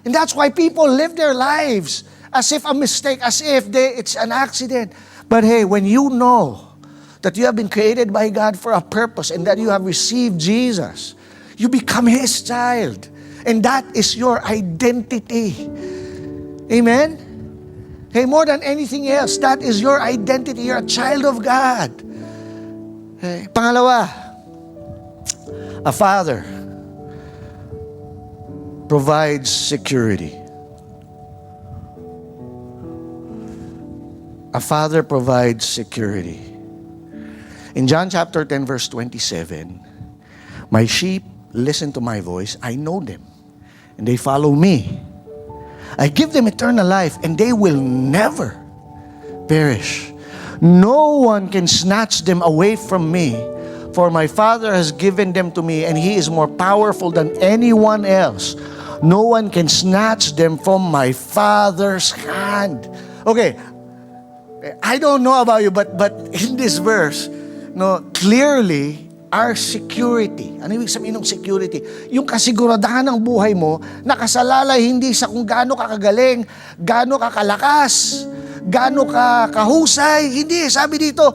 And that's why people live their lives as if a mistake, as if it's an accident. But hey, when you know that you have been created by God for a purpose and that you have received Jesus, you become His child. And that is your identity. Amen? Hey, more than anything else, that is your identity. You're a child of God. Hey, pangalawa, a father provides security. A father provides security. In John chapter 10, verse 27, my sheep listen to my voice. I know them, and they follow me. I give them eternal life, and they will never perish. No one can snatch them away from me, for my Father has given them to me, and He is more powerful than anyone else. No one can snatch them from my Father's hand. Okay, I don't know about you, but in this verse, no, clearly, our security. Ano ibig sabihin ng security? Yung kasiguradahan ng buhay mo, nakasalalay hindi sa kung gaano ka kagaling, gaano ka kalakas, gaano ka kahusay. Hindi, sabi dito,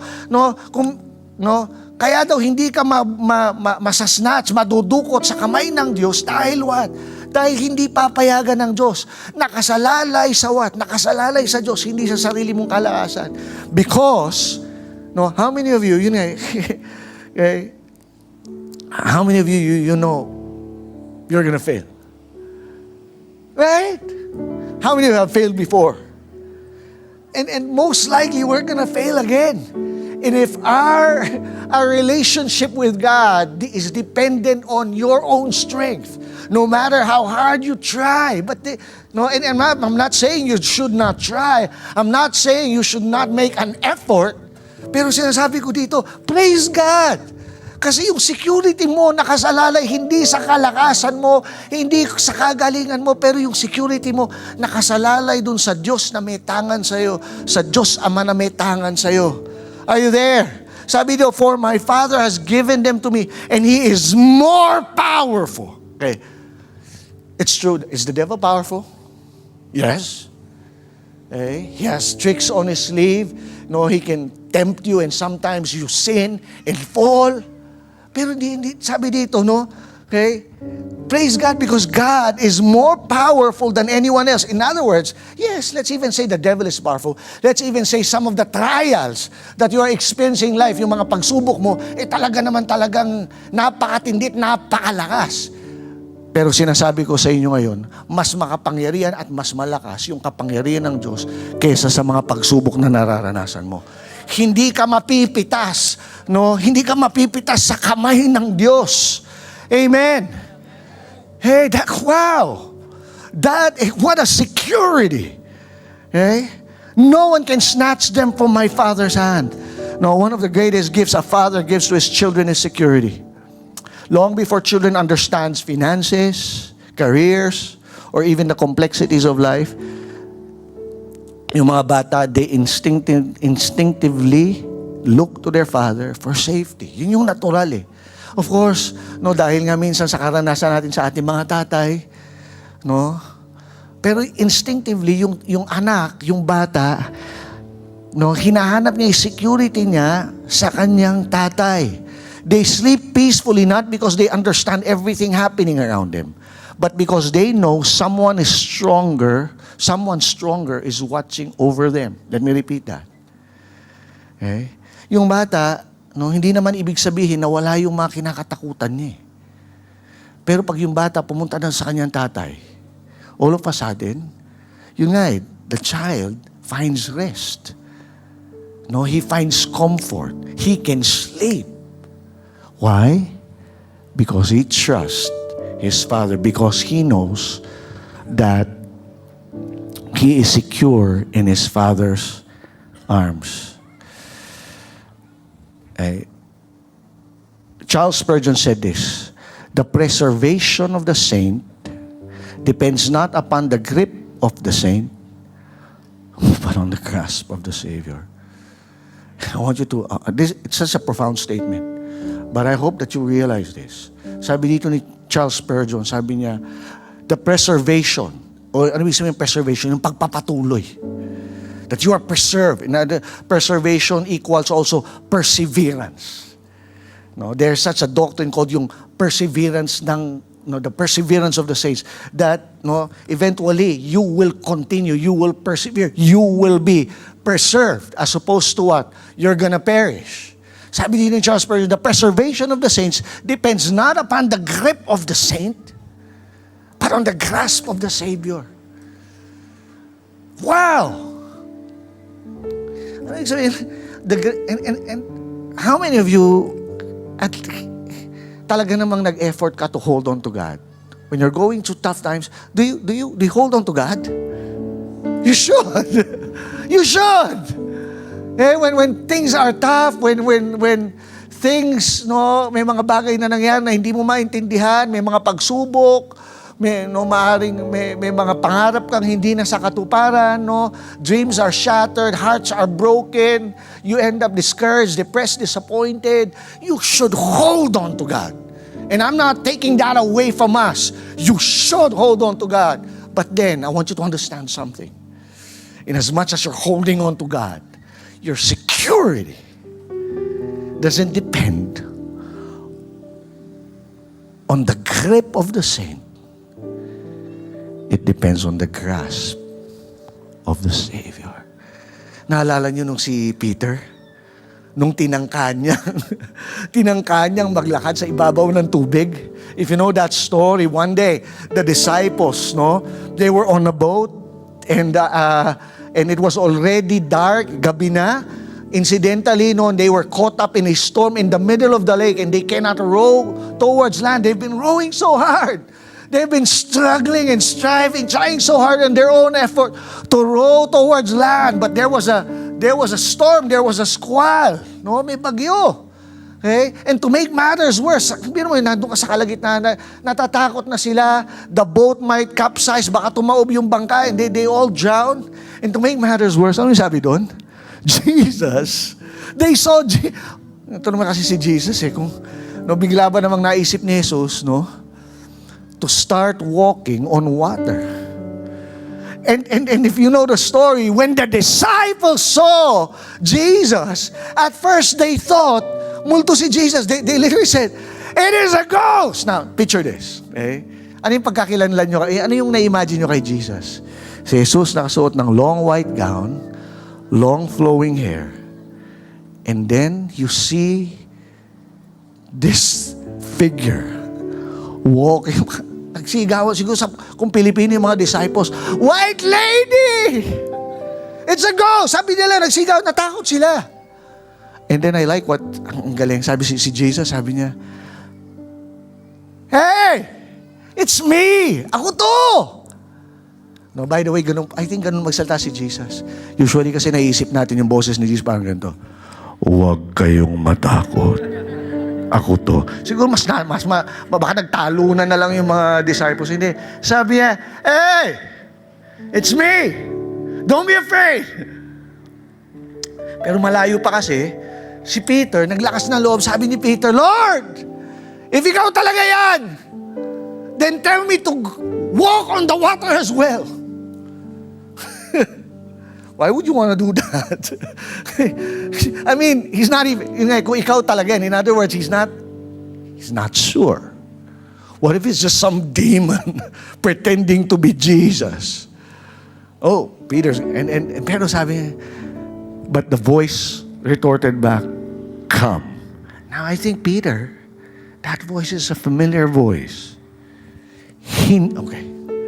kaya daw hindi ka masasnatch, madudukot sa kamay ng Diyos dahil what? Dahil hindi papayagan ng Diyos. Nakasalalay sa what? Nakasalalay sa Diyos, hindi sa sarili mong kalakasan. Because, how many of you, okay, how many of you know you're gonna fail? Right? How many of you have failed before? And most likely we're gonna fail again. And if our relationship with God is dependent on your own strength, no matter how hard you try, I'm not saying you should not try. I'm not saying you should not make an effort. Pero sinasabi ko dito, praise God! Kasi yung security mo nakasalalay hindi sa kalakasan mo, hindi sa kagalingan mo, pero yung security mo nakasalalay dun sa Diyos na may tangan sa'yo, sa Diyos Ama na may tangan sa'yo. Are you there? Sabi daw, for my Father has given them to me, and He is more powerful. Okay. It's true. Is the devil powerful? Yes. Okay. He has tricks on his sleeve. He can tempt you, and sometimes you sin and fall. Pero hindi, sabi dito, okay? Praise God because God is more powerful than anyone else. In other words, yes, let's even say the devil is powerful. Let's even say some of the trials that you are experiencing in life, yung mga pagsubok mo, talagang napakatindi at napakalakas. Pero sinasabi ko sa inyo ngayon, mas makapangyarihan at mas malakas yung kapangyarihan ng Diyos kaysa sa mga pagsubok na nararanasan mo. Hindi ka mapipitas, Hindi ka mapipitas sa kamay ng Diyos. Amen. Hey, wow. What a security. Okay? No one can snatch them from my Father's hand. No, one of the greatest gifts a father gives to his children is security. Long before children understands finances, careers, or even the complexities of life, yung mga bata, they instinctively look to their father for safety. Yun yung natural eh. Of course, dahil nga minsan sa karanasan natin sa ating mga tatay, pero instinctively, yung anak, yung bata, hinahanap niya yung security niya sa kanyang tatay. They sleep peacefully not because they understand everything happening around them, but because they know someone stronger is watching over them. Let me repeat that. Okay? Yung bata, hindi naman ibig sabihin na wala yung mga kinakatakutan niya. Pero pag yung bata pumunta na sa kanyang tatay, all of a sudden, yun nga the child finds rest. No, he finds comfort. He can sleep. Why? Because he trusts his father. Because he knows that he is secure in his father's arms. Charles Spurgeon said this: the preservation of the saint depends not upon the grip of the saint, but on the grasp of the Savior. I want you to, it's such a profound statement, but I hope that you realize this. Sabi dito ni Charles Spurgeon, sabi niya, the preservation, o ano ibig sabihin preservation? Yung pagpapatuloy. That you are preserved. And the preservation equals also perseverance. No, there's such a doctrine called yung perseverance ng the perseverance of the saints, that eventually you will continue, you will persevere, you will be preserved, as opposed to what? You're gonna perish. Sabi din ni Charles Spurgeon, the preservation of the saints depends not upon the grip of the saint, but on the grasp of the Savior. Wow! Ano ibig sabihin? And how many of you talaga namang nag-effort ka to hold on to God? When you're going through tough times, do you hold on to God? You should. You should. When things are tough, when things, may mga bagay na nangyari na hindi mo maintindihan, may mga pagsubok, may mga pangarap kang hindi na sa katuparan, dreams are shattered, hearts are broken, you end up discouraged, depressed, disappointed, you should hold on to God. And I'm not taking that away from us. You should hold on to God. But then, I want you to understand something. In as much as you're holding on to God, your security doesn't depend on the grip of the saint. It depends on the grasp of the Savior. Naalala niyo nung si Peter? Nung tinangka niyang maglakad sa ibabaw ng tubig. If you know that story, one day, the disciples, they were on a boat, and it was already dark, gabi na. Incidentally, they were caught up in a storm in the middle of the lake, and they cannot row towards land. They've been rowing so hard. They've been struggling and striving, trying so hard in their own effort to row towards land. But there was a storm, there was a squall. May bagyo. Okay? And to make matters worse, nandun ka sa kalagitnaan, natatakot na sila, the boat might capsize, baka tumaob yung bangka, and they all drown. And to make matters worse, ano yung sabi doon? Jesus. They saw ito naman kasi si Jesus kung bigla ba namang naisip ni Jesus, to start walking on water. And if you know the story, when the disciples saw Jesus, at first they thought, multo si Jesus. They literally said, it is a ghost. Now, picture this. Okay? Ano yung pagkakilanlan nyo? Ano yung na-imagine nyo kay Jesus? Si Jesus nakasuot ng long white gown, long flowing hair, and then you see this figure walking. Nagsigawan siguro kung Pilipino yung mga disciples, white lady! It's a ghost! Sabi nila, nagsigaw, natakot sila. And then I like what, ang galing, sabi si Jesus, sabi niya, hey! It's me! Ako to! No, by the way, I think ganun magsalita si Jesus. Usually kasi naisip natin yung boses ni Jesus parang ganito, huwag kayong matakot. Ako to. Siguro baka nagtalunan na lang yung mga disciples. Hindi. Sabi niya, hey! It's me! Don't be afraid! Pero malayo pa kasi, si Peter, naglakas ng loob, sabi ni Peter, Lord! If ikaw talaga yan, then tell me to walk on the water as well. Why would you want to do that? I mean, he's not even, kung ikaw talaga, in other words, he's not sure. What if it's just some demon pretending to be Jesus? Oh, Peter, and pero sabi niya, but the voice retorted back, come. Now, I think Peter, that voice is a familiar voice. Okay,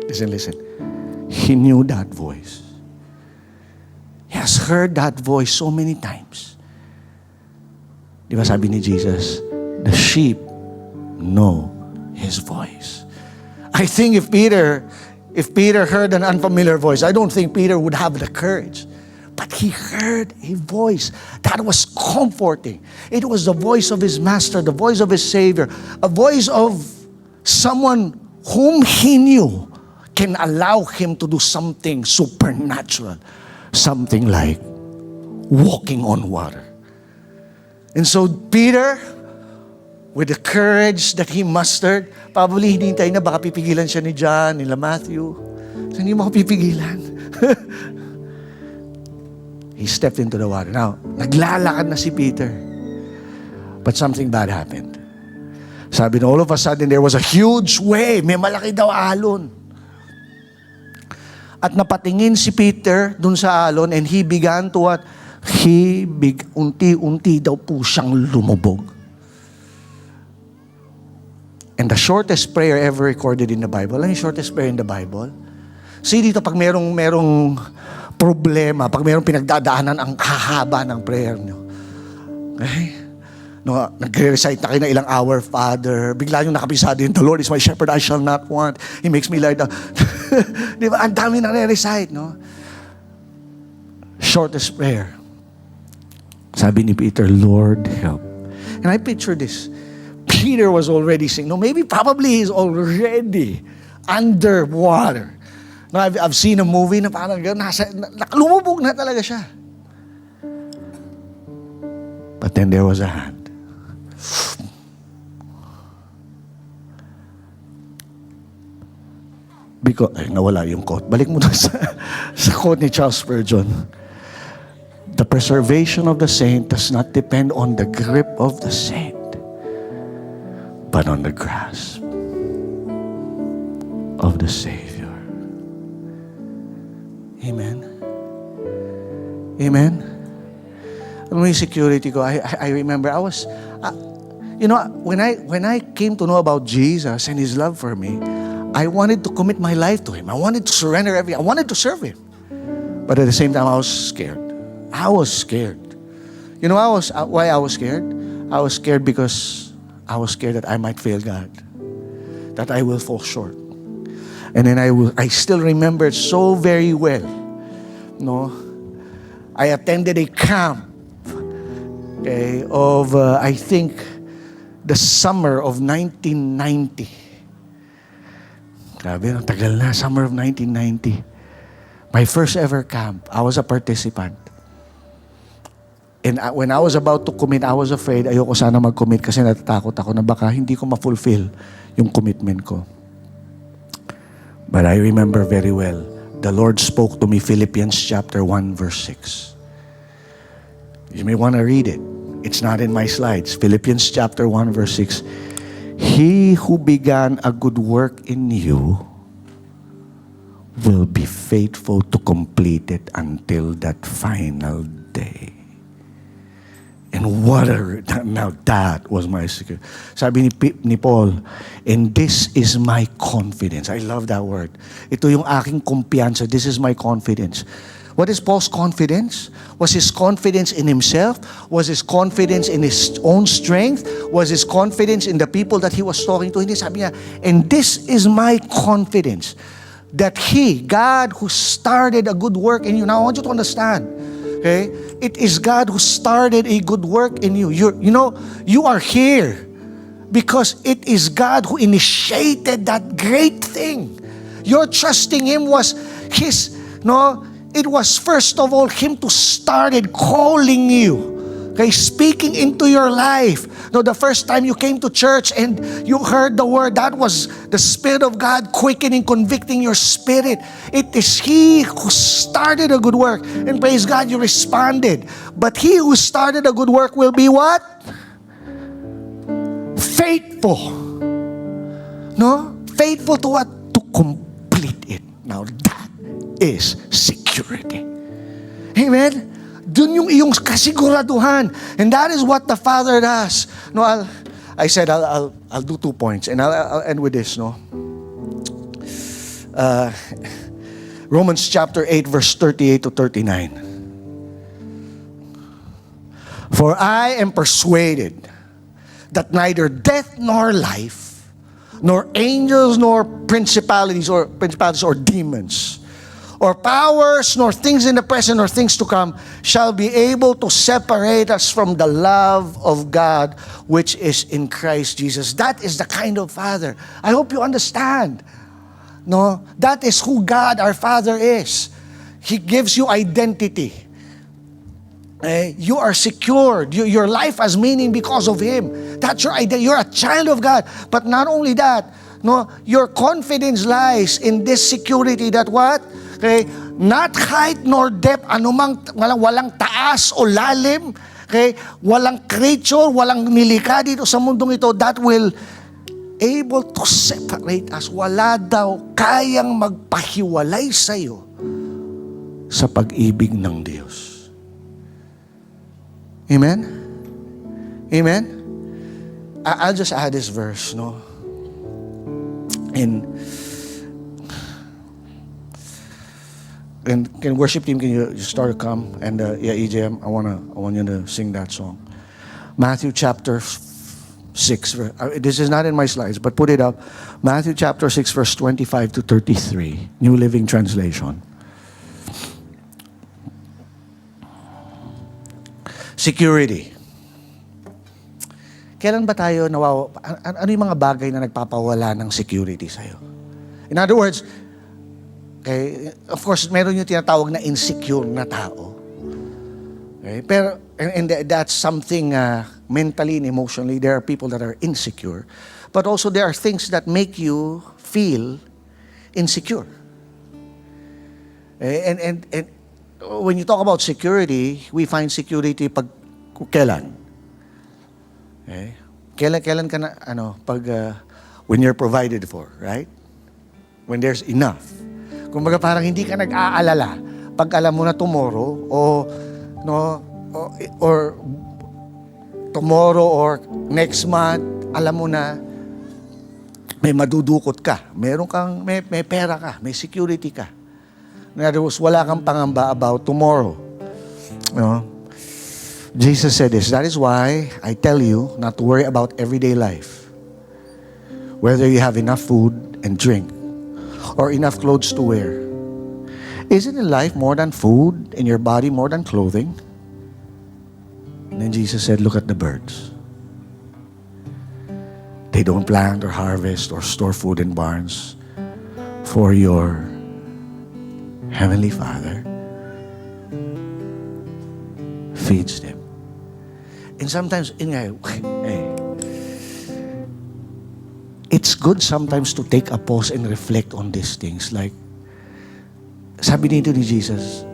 listen. He knew that voice. He has heard that voice so many times. Di ba sabi ni Jesus, the sheep know His voice. I think if Peter heard an unfamiliar voice, I don't think Peter would have the courage. But he heard a voice that was comforting. It was the voice of his master, the voice of his Savior, a voice of someone whom he knew can allow him to do something supernatural. Something like walking on water. And so Peter, with the courage that he mustered, probably hinintay na baka pipigilan siya ni John, nila Matthew. So hindi mo ako pipigilan. He stepped into the water. Now, naglalakad na si Peter. But something bad happened. Sabi na all of a sudden, there was a huge wave. May malaki daw alon. At napatingin si Peter dun sa alon and he began to what? Unti-unti daw po siyang lumubog. And the shortest prayer ever recorded in the Bible. Ano yung shortest prayer in the Bible? See dito, pag merong problema, pag merong pinagdadaanan, ang hahaba ng prayer nyo. Okay? No, nagre-recite na kayo ng ilang Our Father, bigla yung nakapisado yun, the Lord is my shepherd, I shall not want. He makes me lie down. Di ba? Ang dami nare-recite, no? Shortest prayer. Sabi ni Peter, Lord, help. And I picture this. Peter was already singing. No, probably he's already underwater. No, I've seen a movie na parang lumubog na talaga siya. But then there was a hand. Because, nawala yung quote. Balik mo na sa quote ni Charles Spurgeon. The preservation of the saint does not depend on the grip of the saint, but on the grasp of the Savior. Amen. Amen. Alam mo yung security ko, I remember I was, when I came to know about Jesus and His love for me, I wanted to commit my life to Him. I wanted to surrender everything. I wanted to serve Him. But at the same time, I was scared. I was scared. You know why I was scared? I was scared because I was scared that I might fail God. That I will fall short. And then I still remember it so very well. No? I attended a camp, okay, of, I think, the summer of 1990. Grabe, ang tagal na, summer of 1990. My first ever camp, I was a participant. And when I was about to commit, I was afraid, ayoko sana mag-commit kasi natatakot ako na baka hindi ko ma-fulfill yung commitment ko. But I remember very well, the Lord spoke to me, Philippians chapter 1, verse 6. You may want to read it. It's not in my slides. Philippians chapter 1, verse 6. He who began a good work in you will be faithful to complete it until that final day. And now that was my secret. Sabi ni Paul, and this is my confidence. I love that word. Ito yung aking kumpiyansa. This is my confidence. What is Paul's confidence? Was his confidence in himself? Was his confidence in his own strength? Was his confidence in the people that he was talking to? Hindi, sabi niya, and this is my confidence, that He, God, who started a good work in you. Now, I want you to understand, okay? It is God who started a good work in you. You are here because it is God who initiated that great thing. Your trusting Him was it was first of all Him who started calling you. Okay, speaking into your life. No, the first time you came to church and you heard the word, that was the Spirit of God quickening, convicting your spirit. It is He who started a good work. And praise God, you responded. But He who started a good work will be what? Faithful. No? Faithful to what? To complete it. Now that is security. Amen? Dun yung iyong kasiguraduhan. And that is what the Father does. No, I'll do 2 points. And I'll end with this, no? Romans chapter 8, verse 38 to 39. For I am persuaded that neither death nor life, nor angels nor principalities or demons, or powers, nor things in the present, nor things to come, shall be able to separate us from the love of God, which is in Christ Jesus. That is the kind of Father. I hope you understand. No, that is who God, our Father, is. He gives you identity. You are secured. Your life has meaning because of Him. That's your identity. You're a child of God. But not only that, no, your confidence lies in this security that what? Okay, not height nor depth, anumang walang taas o lalim, okay, walang creature, walang nilikha dito sa mundong ito that will able to separate us. Wala daw kayang magpahiwalay sa iyo sa pag-ibig ng Diyos. Amen? Amen? I'll just add this verse, no? And can worship team, can you just start to come? And yeah, EJM, I want you to sing that song. Matthew chapter 6. This is not in my slides, but put it up. Matthew chapter 6, verse 25 to 33. New Living Translation. Security. Kailan ba tayo ano yung mga bagay na nagpapawala ng security sa'yo? In other words, okay, of course, meron yung tinatawag na insecure na tao. Okay? Pero, and that's something mentally and emotionally, there are people that are insecure. But also there are things that make you feel insecure. And when you talk about security, we find security pag kailan. Okay? Kailan ka na, when you're provided for, right? When there's enough. Kumbaga parang hindi ka nag-aalala pag alam mo na tomorrow or tomorrow or next month, alam mo na may madudukot ka. May pera ka, may security ka. In other words, wala kang pangamba about tomorrow. No? Jesus said this, that is why I tell you not to worry about everyday life. Whether you have enough food and drink or enough clothes to wear. Isn't in life more than food, in your body more than clothing? And then Jesus said, look at the birds. They don't plant or harvest or store food in barns, for your Heavenly Father feeds them. And sometimes, it's good sometimes to take a pause and reflect on these things. Like, sabi dito ni Jesus,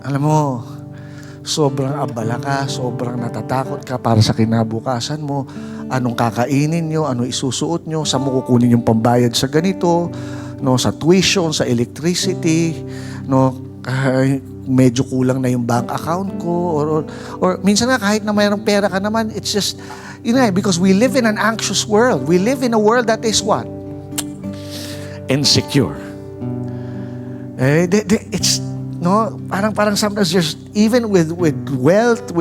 alam mo, sobrang abala ka, sobrang natatakot ka para sa kinabukasan mo, anong kakainin nyo, anong isusuot nyo, saan mo kukunin yung pambayad sa ganito, no, sa tuition, sa electricity, no, medyo kulang na yung bank account ko, or minsan nga kahit na mayroong pera ka naman, it's just, because we live in an anxious world. We live in a world that is what? Insecure. It's, no, parang sometimes there's, even with wealth,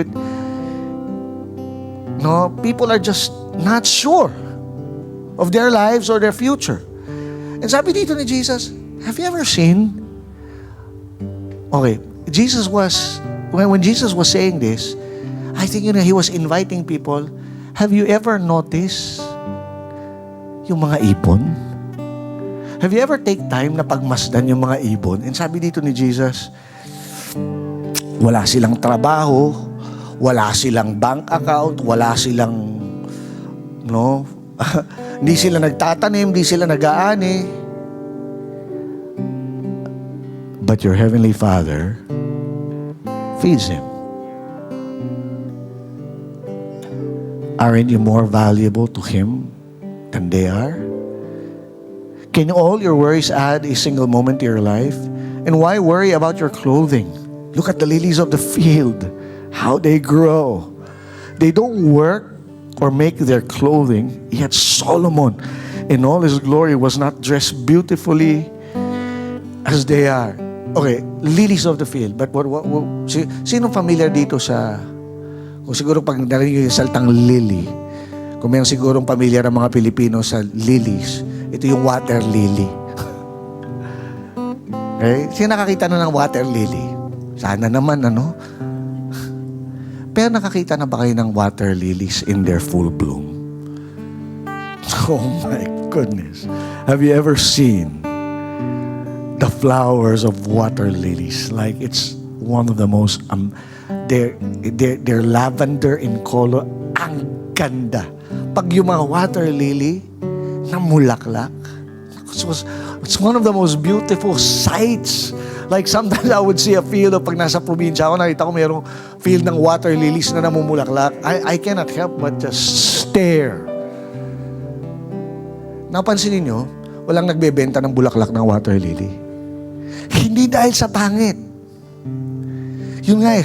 people are just not sure of their lives or their future. And sabi dito ni Jesus, have you ever seen? Okay, when Jesus was saying this, I think he was inviting people. Have you ever noticed yung mga ibon? Have you ever take time na pagmasdan yung mga ibon? And sabi dito ni Jesus, wala silang trabaho, wala silang bank account, wala silang, hindi sila nagtatanim, hindi sila nag-aani. But your Heavenly Father feeds them. Aren't you more valuable to Him than they are? Can all your worries add a single moment to your life? And why worry about your clothing? Look at the lilies of the field, how they grow. They don't work or make their clothing, yet Solomon in all his glory was not dressed beautifully as they are. Okay, lilies of the field. But sinong familiar dito sa, kung siguro pag narinig yung saltang lily, kung mayroon sigurong pamilyar ang mga Pilipino sa lilies, ito yung water lily. Okay? Sino nakakita na ng water lily? Sana naman, ano? Pero nakakita na ba kayo ng water lilies in their full bloom? Oh my goodness. Have you ever seen the flowers of water lilies? Like it's one of the most, they're lavender in color. Ang ganda. Pag yung mga water lily na mulaklak, it's one of the most beautiful sights. Like sometimes I would see a field of pag nasa probinsya ako, nakita ko mayroong field ng water lilies na namumulaklak. I cannot help but just stare. Napansin niyo, walang nagbebenta ng bulaklak ng water lily. Hindi dahil sa pangit. Yun nga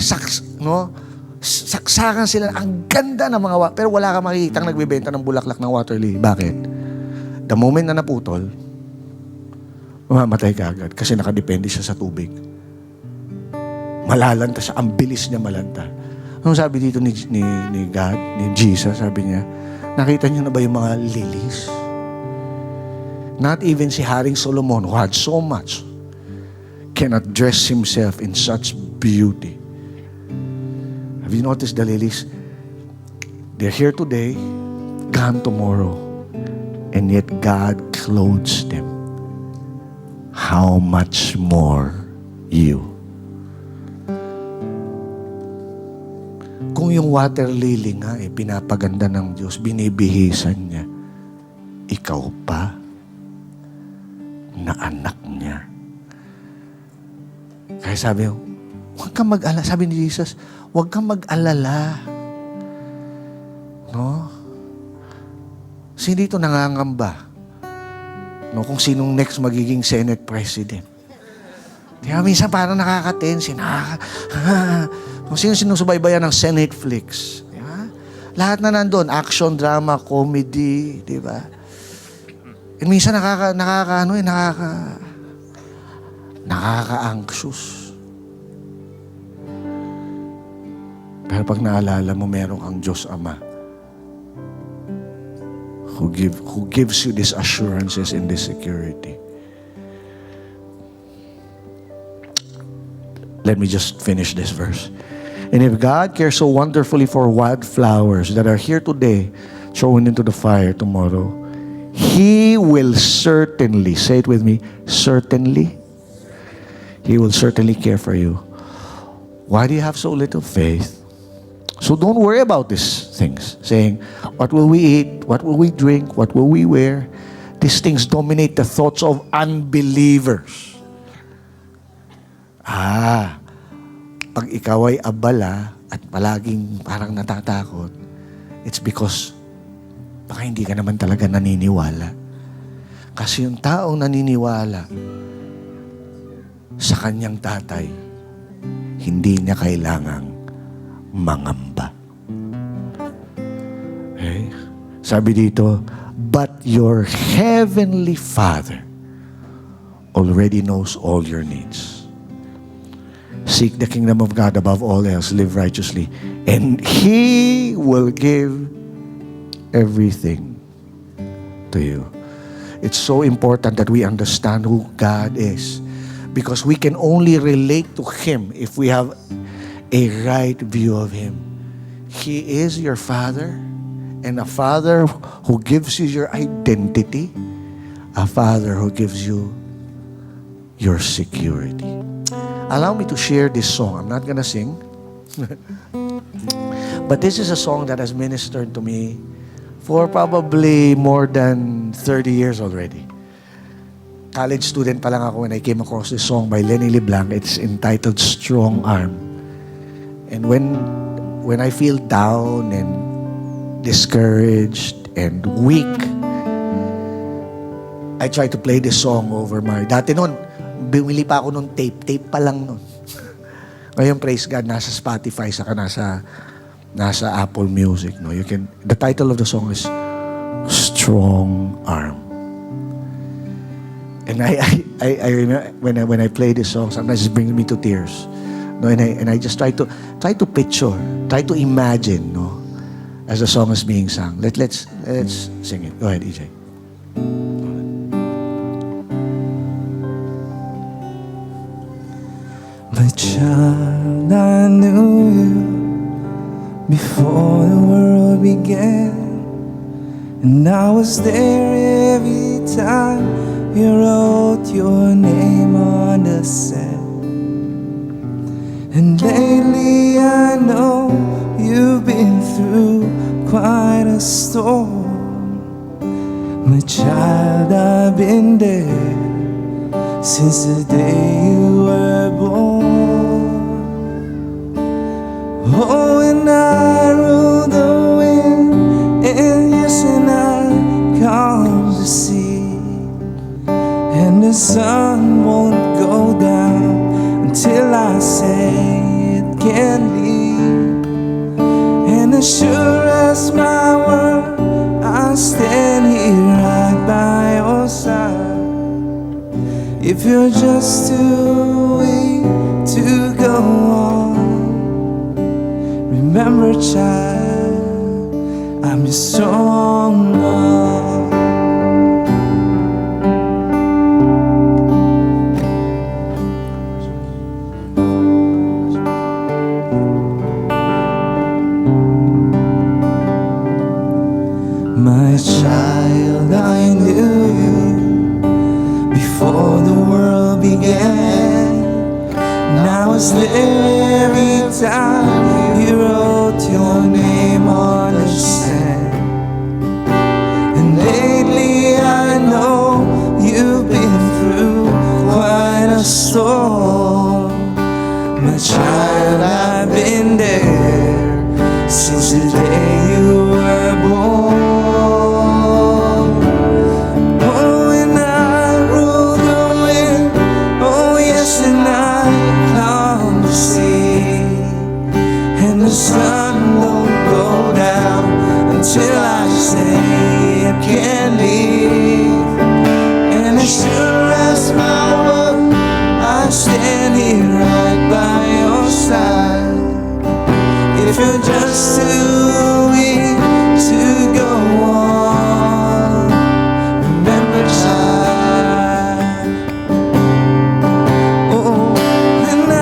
saksakan sila. Ang ganda ng mga pero wala kang makikitang nagbebenta ng bulaklak ng water lily. Bakit? The moment na naputol, mamamatay ka agad kasi nakadepende siya sa tubig. Malalanta siya. Ang bilis niya malanta. Anong sabi dito ni God, ni Jesus, sabi niya, nakita niyo na ba yung mga lilies? Not even si Haring Solomon, who had so much, cannot dress himself in such beauty. Have you noticed the lilies? They're here today, gone tomorrow, and yet God clothes them. How much more you? Kung yung water lily nga pinapaganda ng Diyos, binibihisan niya, ikaw pa na anak niya. Kaya sabi ko, huwag kang mag-alala. Sabi ni Jesus, huwag kang mag-alala. No? Sino dito nangangamba? No, kung sinong next magiging Senate President. Kaya minsan parang nakaka-tense. Kung sino sinusubaybayan ng Senate Flix. Diba? Lahat na nandun. Action, drama, comedy. Diba? And minsan nakaka-anxious. Pero pag naalala mo, meron kang Diyos Ama who gives you these assurances and this security. Let me just finish this verse. And if God cares so wonderfully for wildflowers that are here today, thrown into the fire tomorrow, He will certainly, say it with me, certainly, He will certainly care for you. Why do you have so little faith? So don't worry about these things, saying, what will we eat? What will we drink? What will we wear? These things dominate the thoughts of unbelievers. Pag ikaw ay abala at palaging parang natatakot, it's because baka hindi ka naman talaga naniniwala. Kasi yung taong naniniwala sa kanyang tatay, hindi niya kailangang mangamba. Okay? Sabi dito, but your heavenly Father already knows all your needs. Seek the kingdom of God above all else, live righteously, and He will give everything to you. It's so important that we understand who God is, because we can only relate to Him if we have a right view of Him. He is your Father, and a Father who gives you your identity, a Father who gives you your security. Allow me to share this song. I'm not gonna sing. But this is a song that has ministered to me for probably more than 30 years already. College student pa lang ako when I came across this song by Lenny LeBlanc. It's entitled Strong Arm. And when I feel down and discouraged and weak, I try to play this song over my... Dati noon, bumili pa ako nung tape. Tape pa lang noon. Ngayon, praise God, nasa Spotify, saka nasa Apple Music. No? The title of the song is Strong Arm. And I remember when I play this song, sometimes it brings me to tears. No, and I just try to picture, try to imagine, no, as the song is being sung. Let's sing it. Go ahead, EJ.
My child, I knew you before the world began, and I was there every time you wrote your name on the sand. And lately I know you've been through quite a storm. My child, I've been there since the day you were born. Oh, and I rule the wind, and yes, and I calm the sea, and the sun won't go down until I say it can leave. And as sure as my word, I'll stand here right by your side. If you're just too weak to go on, remember, child, I'm your strong arm. My child, I knew you before the world began, and I was there every time you wrote your name on the sand. And lately I know you've been through quite a storm. My child, I've been there since the day you were born. The sun won't go down until I say it can't leave. And as sure as my word, I stand here right by your side. If you're just too weak to go on, remember, child. Oh, and I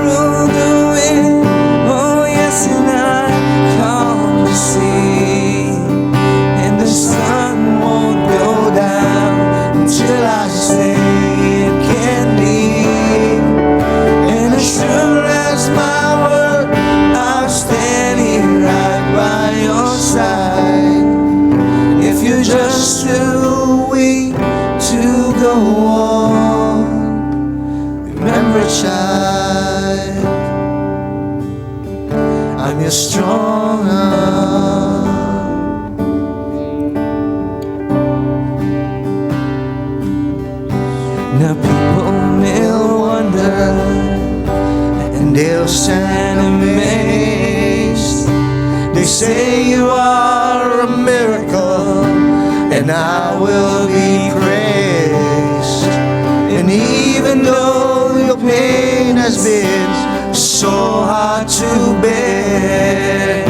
rule the wind, and I calm the sea, and the sun won't go down until I say it can't leave. And as sure as my word, I'll stand here right by your side. If you're just too weak to go on, remember, child, I'm your strong arm. Now people may wonder, and they'll stand amazed. They say you are a miracle, and I will be praised. And even though your pain has been so hard to bear,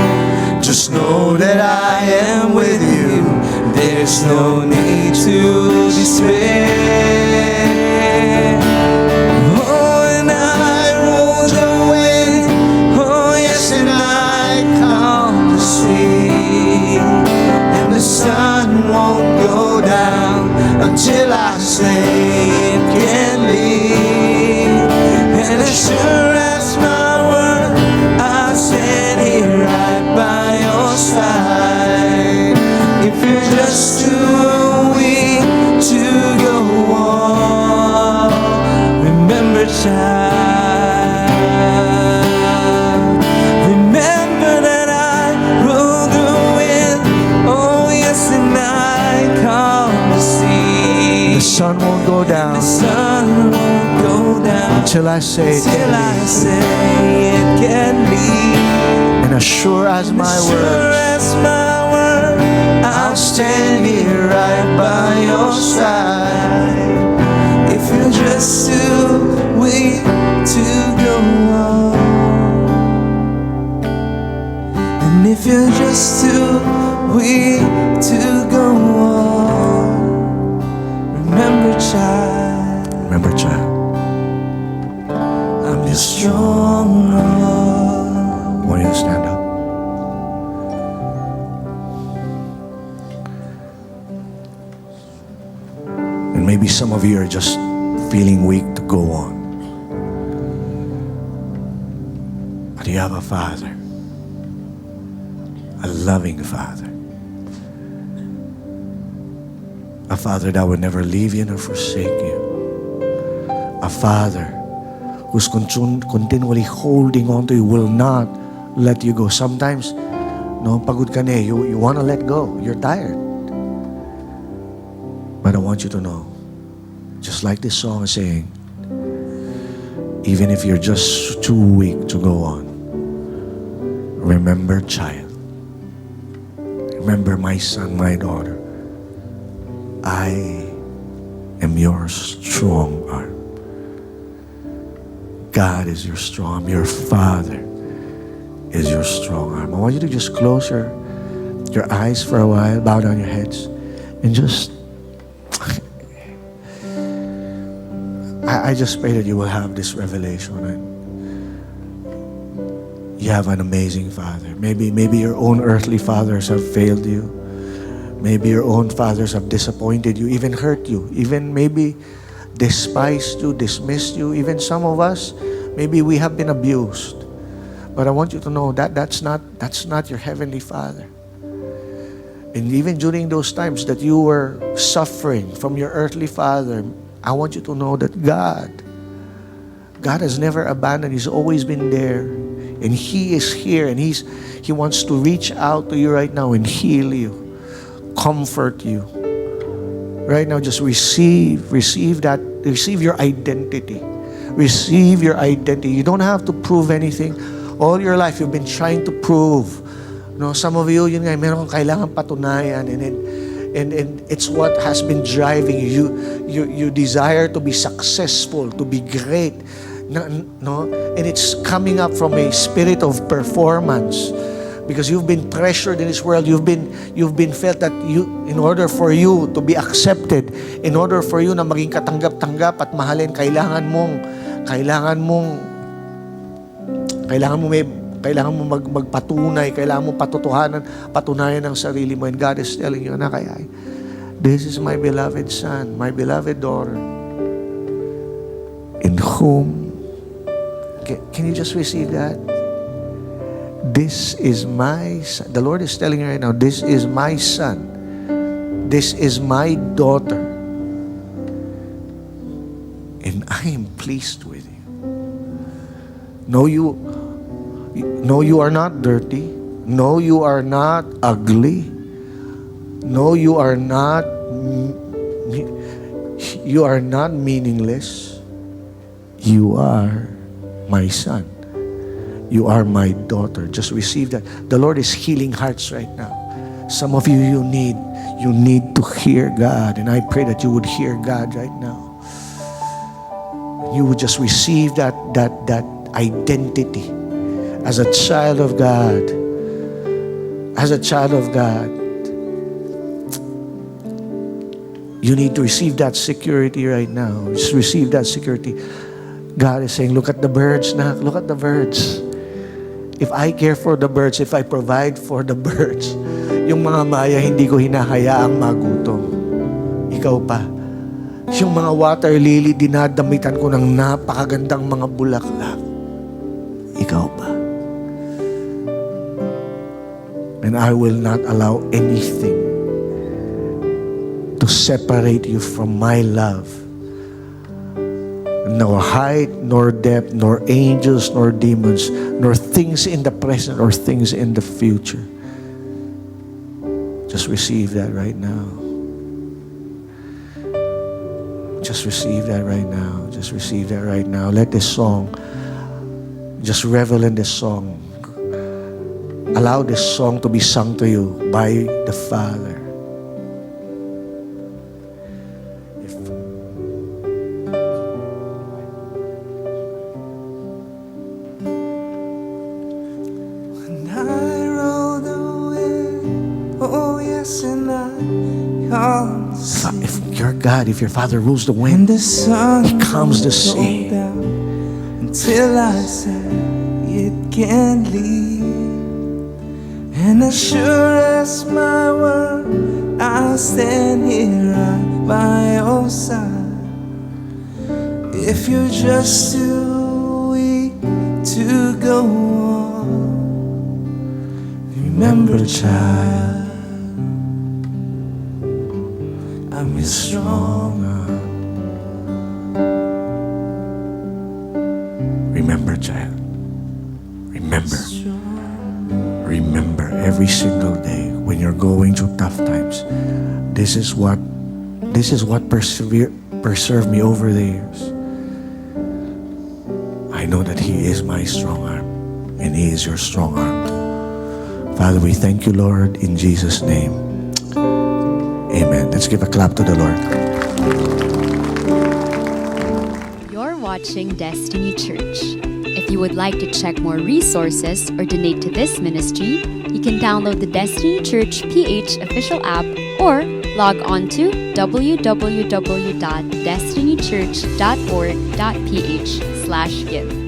just know that I am with you. There's no need to despair. Oh, and I rule the wind, oh yes, and I calm the sea, and the sun won't go down until I say it can leave. And as sure as my word, I'll stand here right by your side. If you're just too weak to go on, remember, child, remember that I rule the wind, oh yes, and I calm the sea.
The sun won't go down.
The sun won't go down
until I say it
till I
can
say it can be.
be. And as sure as my word,
I'll stand here right by your side. you're just too weak to go on, and if you're just too weak to go on, remember, child,
Remember, child,
I'm your strong Lord.
I want you to stand up. And maybe some of you are just feeling weak to go on. But you have a Father, a loving Father, a Father that would never leave you nor forsake you, a Father who's continually holding on to you, will not let you go. Sometimes, no, pagod ka na eh, you want to let go, you're tired. But I want you to know, just like this song is saying, even if you're just too weak to go on, remember, child, remember, my son, my daughter, I am your strong arm. God is your strong arm. Your Father is your strong arm. I want you to just close your eyes for a while, bow down your heads, and just I just pray that you will have this revelation and you have an amazing Father. Maybe your own earthly fathers have failed you. Maybe your own fathers have disappointed you, even hurt you, even maybe despised you, dismissed you. Even some of us, maybe we have been abused. But I want you to know that that's not your heavenly Father. And even during those times that you were suffering from your earthly father, I want you to know that God has never abandoned. He's always been there. And He is here, and He wants to reach out to you right now and heal you, comfort you. Right now, just receive your identity. Receive your identity. You don't have to prove anything. All your life, you've been trying to prove. No, some of you, yun nga, meron kang kailangan patunayan, and it's what has been driving you. You desire to be successful, to be great. No, and it's coming up from a spirit of performance. Because you've been pressured in this world, you've been felt that in order for you to be accepted, in order for you na maging katanggap-tanggap at mahalin, kailangan mo magpatunay, kailangan mo patunayan ang sarili mo. And God is telling you, anak, this is my beloved son, my beloved daughter, in whom, can you just receive that? This is my son. The Lord is telling you right now, this is my son. This is my daughter. And I am pleased with you. No, you are not dirty. No, you are not ugly. No, you are not meaningless. You are my son. You are my daughter. Just receive that. The Lord is healing hearts right now. Some of you, you need to hear God, and I pray that you would hear God right now. You would just receive that identity as a child of God. As a child of God, you need to receive that security right now. Just receive that security. God is saying, look at the birds, nak. Look at the birds. If I care for the birds, if I provide for the birds, yung mga maya, hindi ko hinahayaang magutom. Ikaw pa. Yung mga water lily, dinadamitan ko ng napakagandang mga bulaklak. Ikaw pa. And I will not allow anything to separate you from my love. Nor height, nor depth, nor angels, nor demons, nor things in the present, or things in the future. Just receive that right now. Just receive that right now. Just receive that right now. Let this song, just revel in this song. Allow this song to be sung to you by the Father. God, if your Father rules the
And
wind,
the sun
He calms the
won't go
sea.
down until I say it can leave. And as sure as my word, I'll stand here right by your side. If you're just too weak to go on, remember, child, I'm your strong arm.
Remember, child. Remember. Remember every single day when you're going through tough times. This is what preserved me over the years. I know that He is my strong arm, and He is your strong arm too. Father, we thank you, Lord, in Jesus' name. Amen. Let's give a clap to the Lord.
You're watching Destiny Church. If you would like to check more resources or donate to this ministry, you can download the Destiny Church PH official app or log on to www.destinychurch.org.ph/give.